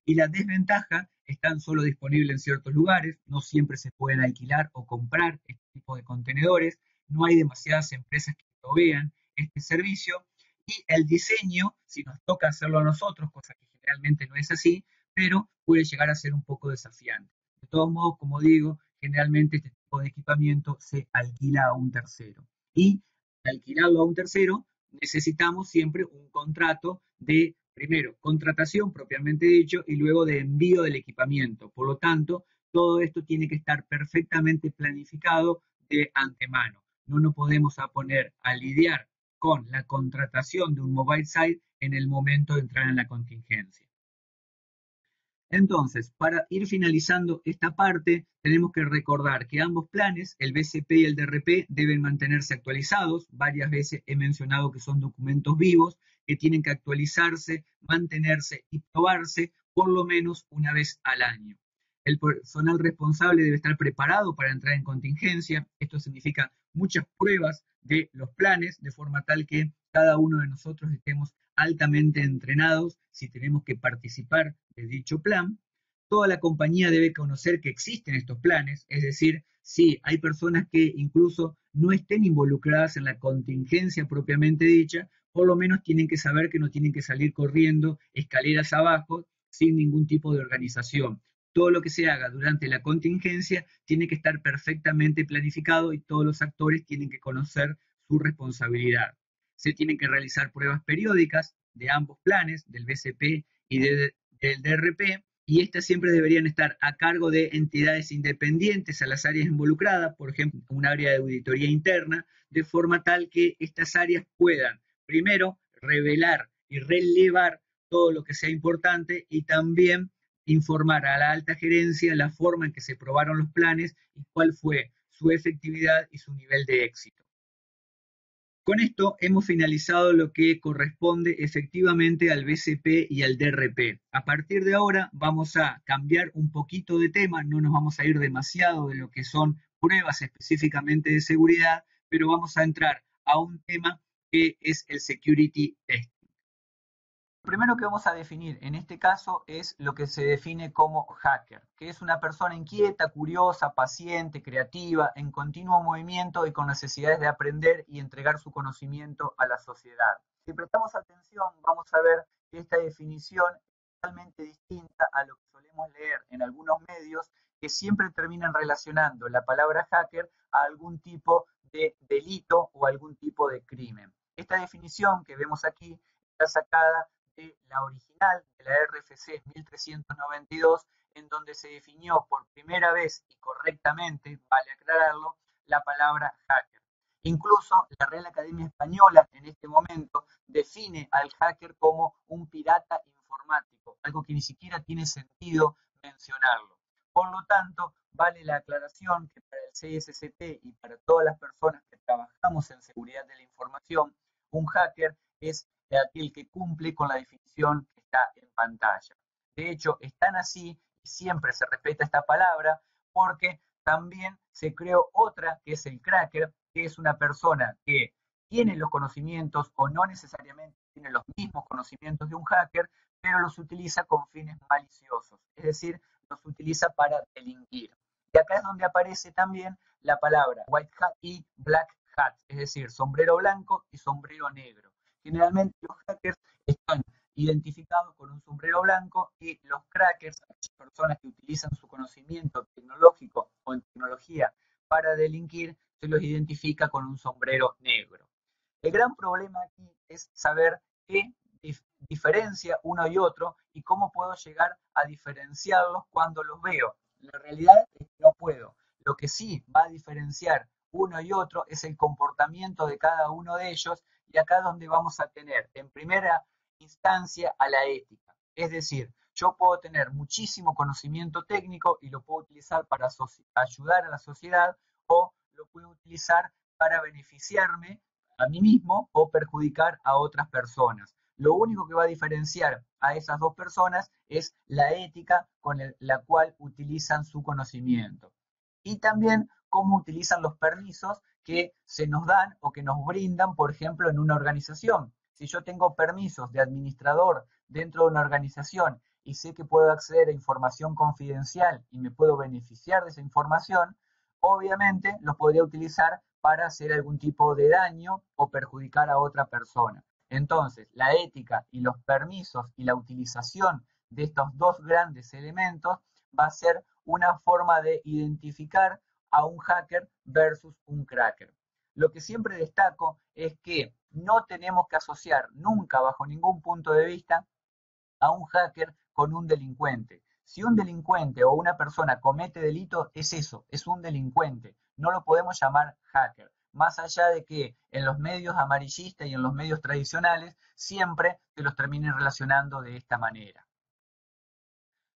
Speaker 1: Y la desventaja están solo disponibles en ciertos lugares, no siempre se pueden alquilar o comprar este tipo de contenedores, no hay demasiadas empresas que provean este servicio y el diseño, si nos toca hacerlo a nosotros, cosa que generalmente no es así, pero puede llegar a ser un poco desafiante. De todos modos, como digo, generalmente este tipo de equipamiento se alquila a un tercero. Y alquilarlo a un tercero, necesitamos siempre un contrato de, primero, contratación propiamente dicho, y luego de envío del equipamiento. Por lo tanto, todo esto tiene que estar perfectamente planificado de antemano. No nos podemos poner a lidiar con la contratación de un mobile site en el momento de entrar en la contingencia. Entonces, para ir finalizando esta parte, tenemos que recordar que ambos planes, el BCP y el DRP, deben mantenerse actualizados. Varias veces he mencionado que son documentos vivos que tienen que actualizarse, mantenerse y probarse por lo menos una vez al año. El personal responsable debe estar preparado para entrar en contingencia. Esto significa muchas pruebas de los planes, de forma tal que cada uno de nosotros estemos altamente entrenados si tenemos que participar de dicho plan. Toda la compañía debe conocer que existen estos planes, es decir, si hay personas que incluso no estén involucradas en la contingencia propiamente dicha, por lo menos tienen que saber que no tienen que salir corriendo escaleras abajo sin ningún tipo de organización. Todo lo que se haga durante la contingencia tiene que estar perfectamente planificado y todos los actores tienen que conocer su responsabilidad. Se tienen que realizar pruebas periódicas de ambos planes, del BCP y del DRP, y estas siempre deberían estar a cargo de entidades independientes a las áreas involucradas, por ejemplo, un área de auditoría interna, de forma tal que estas áreas puedan, primero, revelar y relevar todo lo que sea importante y también informar a la alta gerencia la forma en que se probaron los planes y cuál fue su efectividad y su nivel de éxito. Con esto hemos finalizado lo que corresponde efectivamente al BCP y al DRP. A partir de ahora vamos a cambiar un poquito de tema, no nos vamos a ir demasiado de lo que son pruebas específicamente de seguridad, pero vamos a entrar a un tema que es el security test. Lo primero que vamos a definir en este caso es lo que se define como hacker, que es una persona inquieta, curiosa, paciente, creativa, en continuo movimiento y con necesidades de aprender y entregar su conocimiento a la sociedad. Si prestamos atención, vamos a ver que esta definición es totalmente distinta a lo que solemos leer en algunos medios que siempre terminan relacionando la palabra hacker a algún tipo de delito o algún tipo de crimen. Esta definición que vemos aquí está sacada de la original de la RFC 1392, en donde se definió por primera vez y correctamente, vale aclararlo, la palabra hacker. Incluso la Real Academia Española en este momento define al hacker como un pirata informático, algo que ni siquiera tiene sentido mencionarlo. Por lo tanto, vale la aclaración que para el CSCT y para todas las personas que trabajamos en seguridad de la información, un hacker es aquel que cumple con la definición que está en pantalla. De hecho, es tan así y siempre se respeta esta palabra porque también se creó otra que es el cracker, que es una persona que tiene los conocimientos o no necesariamente tiene los mismos conocimientos de un hacker, pero los utiliza con fines maliciosos, es decir, los utiliza para delinquir. Y acá es donde aparece también la palabra white hat y black hat, es decir, sombrero blanco y sombrero negro. Generalmente los hackers están identificados con un sombrero blanco y los crackers, aquellas personas que utilizan su conocimiento tecnológico o en tecnología para delinquir, se los identifica con un sombrero negro. El gran problema aquí es saber qué diferencia uno y otro y cómo puedo llegar a diferenciarlos cuando los veo. La realidad es que no puedo. Lo que sí va a diferenciar uno y otro es el comportamiento de cada uno de ellos y acá es donde vamos a tener en primera instancia a la ética. Es decir, yo puedo tener muchísimo conocimiento técnico y lo puedo utilizar para ayudar a la sociedad o lo puedo utilizar para beneficiarme a mí mismo o perjudicar a otras personas. Lo único que va a diferenciar a esas dos personas es la ética con la cual utilizan su conocimiento. Y también cómo utilizan los permisos que se nos dan o que nos brindan, por ejemplo, en una organización. Si yo tengo permisos de administrador dentro de una organización y sé que puedo acceder a información confidencial y me puedo beneficiar de esa información, obviamente los podría utilizar para hacer algún tipo de daño o perjudicar a otra persona. Entonces, la ética y los permisos y la utilización de estos dos grandes elementos va a ser una forma de identificar a un hacker versus un cracker. Lo que siempre destaco es que no tenemos que asociar nunca, bajo ningún punto de vista, a un hacker con un delincuente. Si un delincuente o una persona comete delito, es eso, es un delincuente. No lo podemos llamar hacker. Más allá de que en los medios amarillistas y en los medios tradicionales siempre te los terminen relacionando de esta manera.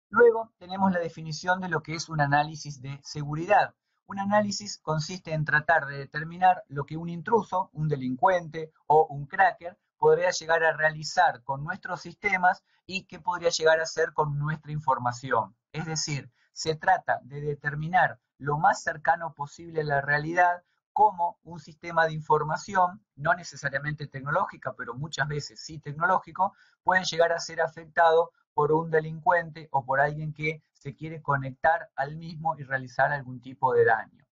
Speaker 1: Luego tenemos la definición de lo que es un análisis de seguridad. Un análisis consiste en tratar de determinar lo que un intruso, un delincuente o un cracker podría llegar a realizar con nuestros sistemas y qué podría llegar a hacer con nuestra información. Es decir, se trata de determinar lo más cercano posible a la realidad cómo un sistema de información, no necesariamente tecnológica, pero muchas veces sí tecnológico, puede llegar a ser afectado por un delincuente o por alguien que se quiere conectar al mismo y realizar algún tipo de daño.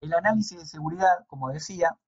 Speaker 1: El análisis de seguridad, como decía,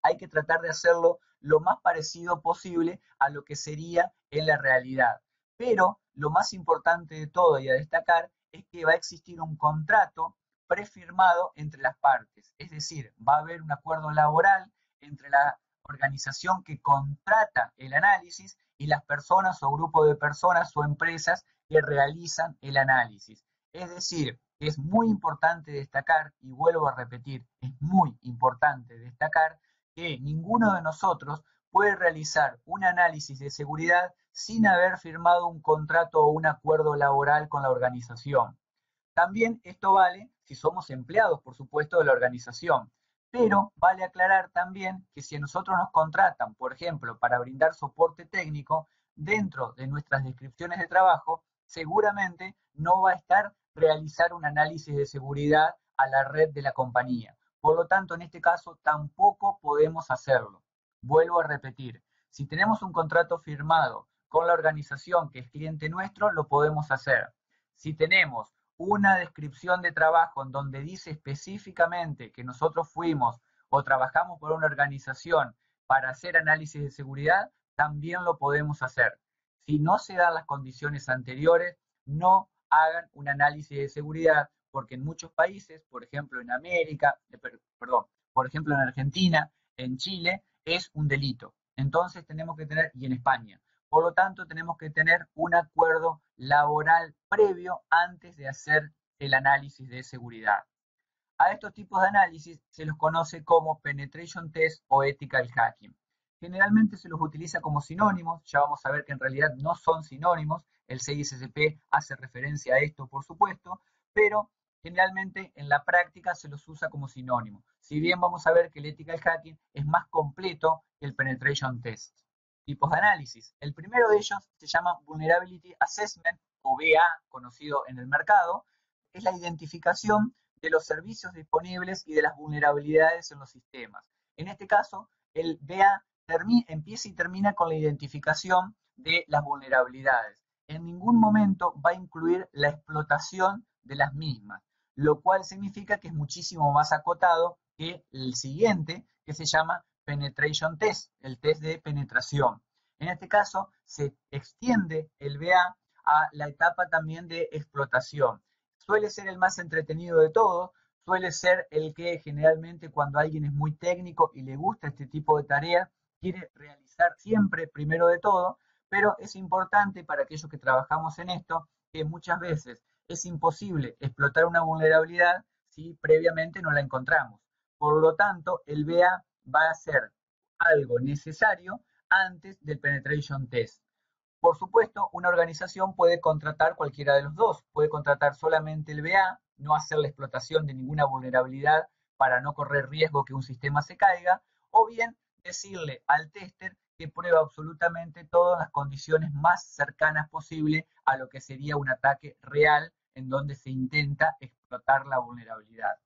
Speaker 1: hay que tratar de hacerlo lo más parecido posible a lo que sería en la realidad. Pero lo más importante de todo y a destacar es que va a existir un contrato prefirmado entre las partes. Es decir, va a haber un acuerdo laboral entre la organización que contrata el análisis y las personas o grupos de personas o empresas que realizan el análisis. Es decir, es muy importante destacar, y vuelvo a repetir, es muy importante destacar que ninguno de nosotros puede realizar un análisis de seguridad sin haber firmado un contrato o un acuerdo laboral con la organización. También esto vale si somos empleados, por supuesto, de la organización. Pero vale aclarar también que si a nosotros nos contratan, por ejemplo, para brindar soporte técnico, dentro de nuestras descripciones de trabajo, seguramente no va a estar realizar un análisis de seguridad a la red de la compañía. Por lo tanto, en este caso tampoco podemos hacerlo. Vuelvo a repetir, si tenemos un contrato firmado con la organización que es cliente nuestro, lo podemos hacer. Si tenemos una descripción de trabajo en donde dice específicamente que nosotros fuimos o trabajamos por una organización para hacer análisis de seguridad, también lo podemos hacer. Si no se dan las condiciones anteriores, no hagan un análisis de seguridad, porque en muchos países, por ejemplo en América, perdón, por ejemplo en Argentina, en Chile, es un delito. Entonces tenemos que tener, y en España, por lo tanto, tenemos que tener un acuerdo laboral previo antes de hacer el análisis de seguridad. A estos tipos de análisis se los conoce como penetration test o ethical hacking. Generalmente se los utiliza como sinónimos, ya vamos a ver que en realidad no son sinónimos, el CISSP hace referencia a esto por supuesto, pero generalmente en la práctica se los usa como sinónimo. Si bien vamos a ver que el ethical hacking es más completo que el penetration test. Tipos de análisis. El primero de ellos se llama Vulnerability Assessment o BA, conocido en el mercado, es la identificación de los servicios disponibles y de las vulnerabilidades en los sistemas. En este caso, el BA empieza y termina con la identificación de las vulnerabilidades. En ningún momento va a incluir la explotación de las mismas, lo cual significa que es muchísimo más acotado que el siguiente, que se llama Penetration Test, el test de penetración. En este caso, se extiende el BA a la etapa también de explotación. Suele ser el más entretenido de todos, suele ser el que generalmente cuando alguien es muy técnico y le gusta este tipo de tareas, quiere realizar siempre primero de todo, pero es importante para aquellos que trabajamos en esto que muchas veces es imposible explotar una vulnerabilidad si previamente no la encontramos. Por lo tanto, el BA va a ser algo necesario antes del penetration test. Por supuesto, una organización puede contratar cualquiera de los dos, puede contratar solamente el BA, no hacer la explotación de ninguna vulnerabilidad para no correr riesgo que un sistema se caiga, o bien decirle al tester que prueba absolutamente todas las condiciones más cercanas posible a lo que sería un ataque real en donde se intenta explotar la vulnerabilidad.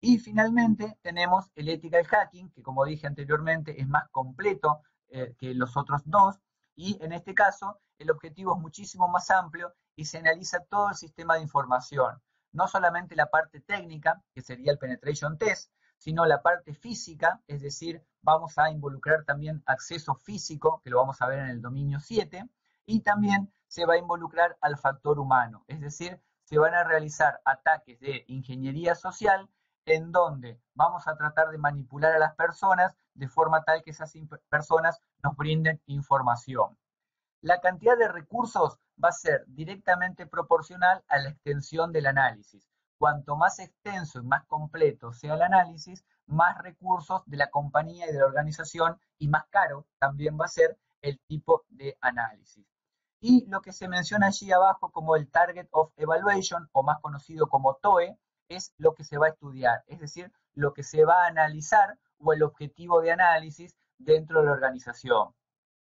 Speaker 1: Y finalmente tenemos el ethical hacking, que como dije anteriormente es más completo que los otros dos, y en este caso el objetivo es muchísimo más amplio y se analiza todo el sistema de información, no solamente la parte técnica, que sería el penetration test, sino la parte física, es decir, vamos a involucrar también acceso físico, que lo vamos a ver en el dominio 7, y también se va a involucrar al factor humano, es decir, se van a realizar ataques de ingeniería social en donde vamos a tratar de manipular a las personas de forma tal que esas personas nos brinden información. La cantidad de recursos va a ser directamente proporcional a la extensión del análisis. Cuanto más extenso y más completo sea el análisis, más recursos de la compañía y de la organización y más caro también va a ser el tipo de análisis. Y lo que se menciona allí abajo como el Target of Evaluation, o más conocido como TOE, es lo que se va a estudiar, es decir, lo que se va a analizar o el objetivo de análisis dentro de la organización.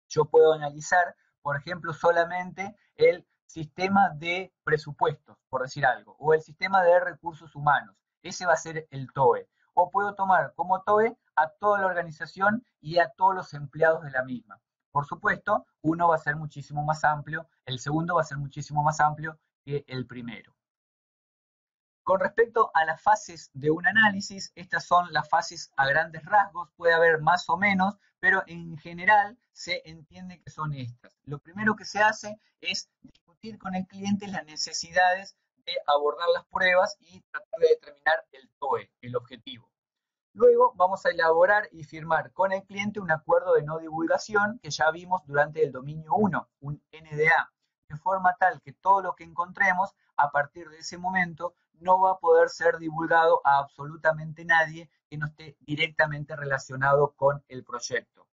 Speaker 1: Yo puedo analizar, por ejemplo, solamente el sistema de presupuestos, por decir algo, o el sistema de recursos humanos. Ese va a ser el TOE. O puedo tomar como TOE a toda la organización y a todos los empleados de la misma. Por supuesto, uno va a ser muchísimo más amplio, el segundo va a ser muchísimo más amplio que el primero. Con respecto a las fases de un análisis, estas son las fases a grandes rasgos, puede haber más o menos, pero en general se entiende que son estas. Lo primero que se hace es discutir con el cliente las necesidades de abordar las pruebas y tratar de determinar el TOE, el objetivo. Luego vamos a elaborar y firmar con el cliente un acuerdo de no divulgación que ya vimos durante el dominio 1, un NDA, de forma tal que todo lo que encontremos a partir de ese momento no va a poder ser divulgado a absolutamente nadie que no esté directamente relacionado con el proyecto.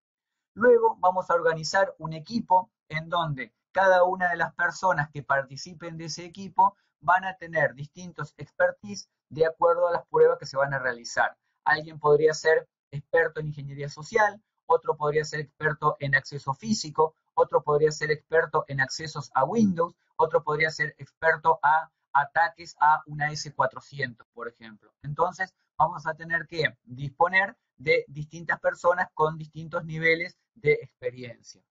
Speaker 1: Luego vamos a organizar un equipo en donde cada una de las personas que participen de ese equipo van a tener distintos expertise de acuerdo a las pruebas que se van a realizar. Alguien podría ser experto en ingeniería social, otro podría ser experto en acceso físico, otro podría ser experto en accesos a Windows, otro podría ser experto a ataques a una S400, por ejemplo. Entonces, vamos a tener que disponer de distintas personas con distintos niveles de experiencia.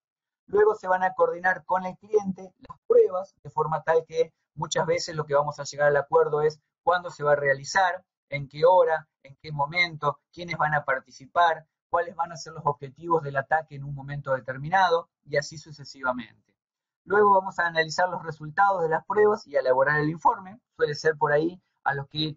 Speaker 1: Luego se van a coordinar con el cliente las pruebas, de forma tal que muchas veces lo que vamos a llegar al acuerdo es cuándo se va a realizar, en qué hora, en qué momento, quiénes van a participar, cuáles van a ser los objetivos del ataque en un momento determinado, y así sucesivamente. Luego vamos a analizar los resultados de las pruebas y a elaborar el informe. Suele ser por ahí a los que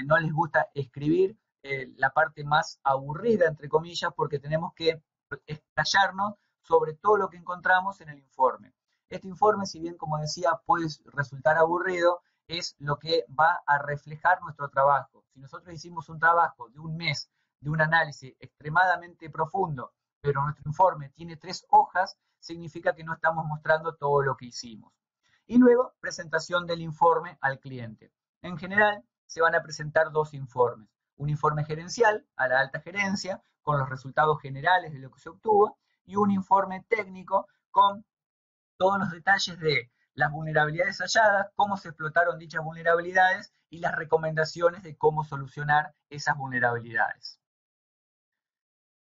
Speaker 1: no les gusta escribir la parte más aburrida, entre comillas, porque tenemos que explayarnos sobre todo lo que encontramos en el informe. Este informe, si bien, como decía, puede resultar aburrido, es lo que va a reflejar nuestro trabajo. Si nosotros hicimos un trabajo de un mes, de un análisis extremadamente profundo, pero nuestro informe tiene 3 hojas, significa que no estamos mostrando todo lo que hicimos. Y luego, presentación del informe al cliente. En general, se van a presentar 2 informes. Un informe gerencial a la alta gerencia, con los resultados generales de lo que se obtuvo, y un informe técnico con todos los detalles de las vulnerabilidades halladas, cómo se explotaron dichas vulnerabilidades y las recomendaciones de cómo solucionar esas vulnerabilidades.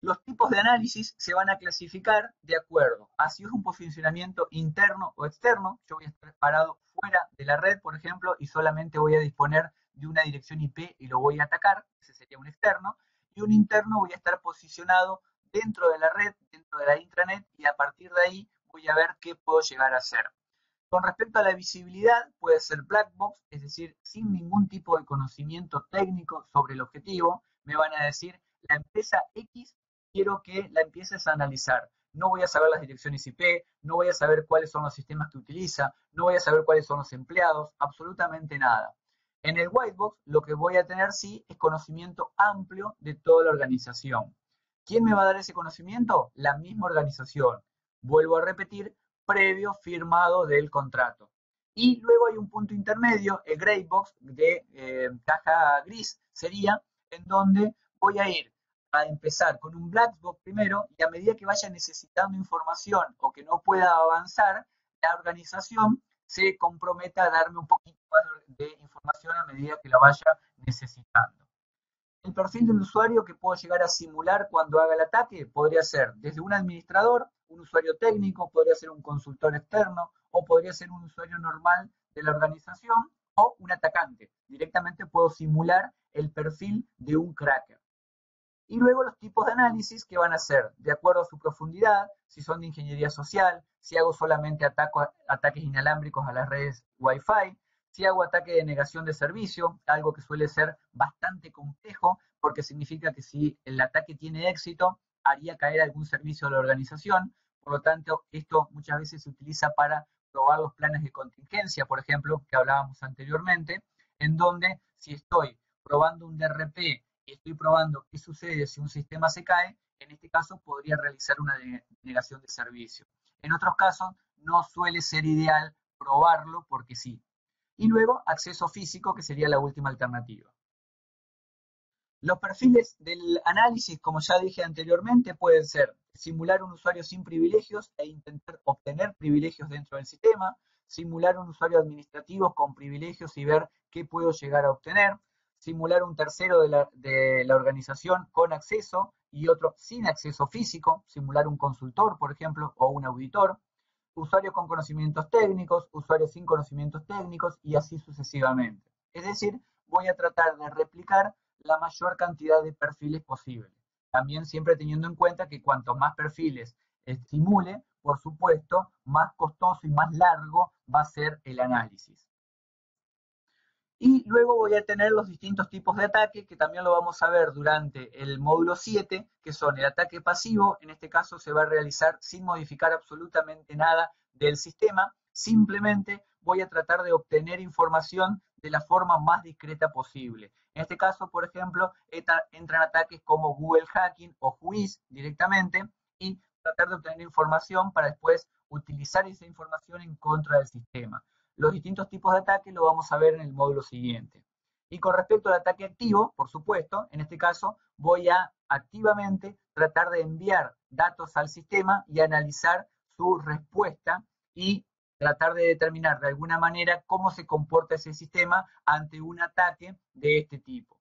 Speaker 1: Los tipos de análisis se van a clasificar de acuerdo a si es un posicionamiento interno o externo. Yo voy a estar parado fuera de la red, por ejemplo, y solamente voy a disponer de una dirección IP y lo voy a atacar. Ese sería un externo. Y un interno voy a estar posicionado dentro de la red, dentro de la intranet, y a partir de ahí voy a ver qué puedo llegar a hacer. Con respecto a la visibilidad, puede ser black box, es decir, sin ningún tipo de conocimiento técnico sobre el objetivo. Me van a decir, la empresa X quiero que la empieces a analizar. No voy a saber las direcciones IP, no voy a saber cuáles son los sistemas que utiliza, no voy a saber cuáles son los empleados, absolutamente nada. En el white box lo que voy a tener sí es conocimiento amplio de toda la organización. ¿Quién me va a dar ese conocimiento? La misma organización. Vuelvo a repetir, previo firmado del contrato. Y luego hay un punto intermedio, el gray box de caja gris sería, en donde voy a ir a empezar con un black box primero y a medida que vaya necesitando información o que no pueda avanzar, la organización se comprometa a darme un poquito más de información a medida que la vaya necesitando. El perfil del usuario que puedo llegar a simular cuando haga el ataque podría ser desde un administrador, un usuario técnico, podría ser un consultor externo o podría ser un usuario normal de la organización o un atacante. Directamente puedo simular el perfil de un cracker. Y luego los tipos de análisis que van a ser de acuerdo a su profundidad, si son de ingeniería social, si hago solamente ataques inalámbricos a las redes Wi-Fi, si hago ataque de negación de servicio, algo que suele ser bastante complejo porque significa que si el ataque tiene éxito, haría caer algún servicio de la organización. Por lo tanto, esto muchas veces se utiliza para probar los planes de contingencia, por ejemplo, que hablábamos anteriormente, en donde si estoy probando un DRP y estoy probando qué sucede si un sistema se cae, en este caso podría realizar una negación de servicio. En otros casos no suele ser ideal probarlo porque sí. Y luego acceso físico, que sería la última alternativa. Los perfiles del análisis, como ya dije anteriormente, pueden ser simular un usuario sin privilegios e intentar obtener privilegios dentro del sistema, simular un usuario administrativo con privilegios y ver qué puedo llegar a obtener, simular un tercero de la organización con acceso y otro sin acceso físico, simular un consultor, por ejemplo, o un auditor, usuarios con conocimientos técnicos, usuarios sin conocimientos técnicos y así sucesivamente. Es decir, voy a tratar de replicar la mayor cantidad de perfiles posible. También siempre teniendo en cuenta que cuanto más perfiles simule, por supuesto, más costoso y más largo va a ser el análisis. Y luego voy a tener los distintos tipos de ataque, que también lo vamos a ver durante el módulo 7, que son el ataque pasivo. En este caso se va a realizar sin modificar absolutamente nada del sistema. Simplemente voy a tratar de obtener información de la forma más discreta posible. En este caso, por ejemplo, entran ataques como Google Hacking o Whois directamente y tratar de obtener información para después utilizar esa información en contra del sistema. Los distintos tipos de ataque lo vamos a ver en el módulo siguiente. Y con respecto al ataque activo, por supuesto, en este caso voy a activamente tratar de enviar datos al sistema y analizar su respuesta y tratar de determinar de alguna manera cómo se comporta ese sistema ante un ataque de este tipo.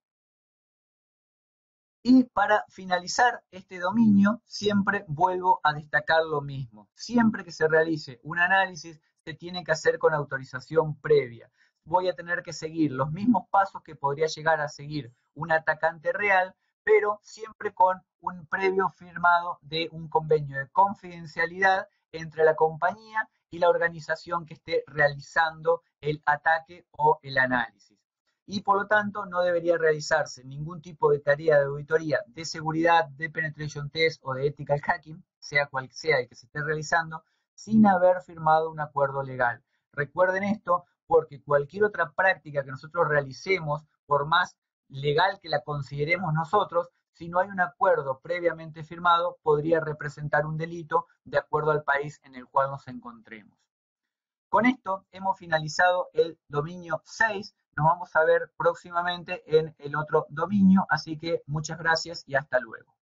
Speaker 1: Y para finalizar este dominio, siempre vuelvo a destacar lo mismo. Siempre que se realice un análisis, se tiene que hacer con autorización previa. Voy a tener que seguir los mismos pasos que podría llegar a seguir un atacante real, pero siempre con un previo firmado de un convenio de confidencialidad entre la compañía y la organización que esté realizando el ataque o el análisis. Y por lo tanto no debería realizarse ningún tipo de tarea de auditoría de seguridad, de penetration test o de ethical hacking, sea cual sea el que se esté realizando, sin haber firmado un acuerdo legal. Recuerden esto porque cualquier otra práctica que nosotros realicemos, por más legal que la consideremos nosotros, si no hay un acuerdo previamente firmado, podría representar un delito de acuerdo al país en el cual nos encontremos. Con esto hemos finalizado el dominio 6. Nos vamos a ver próximamente en el otro dominio, así que muchas gracias y hasta luego.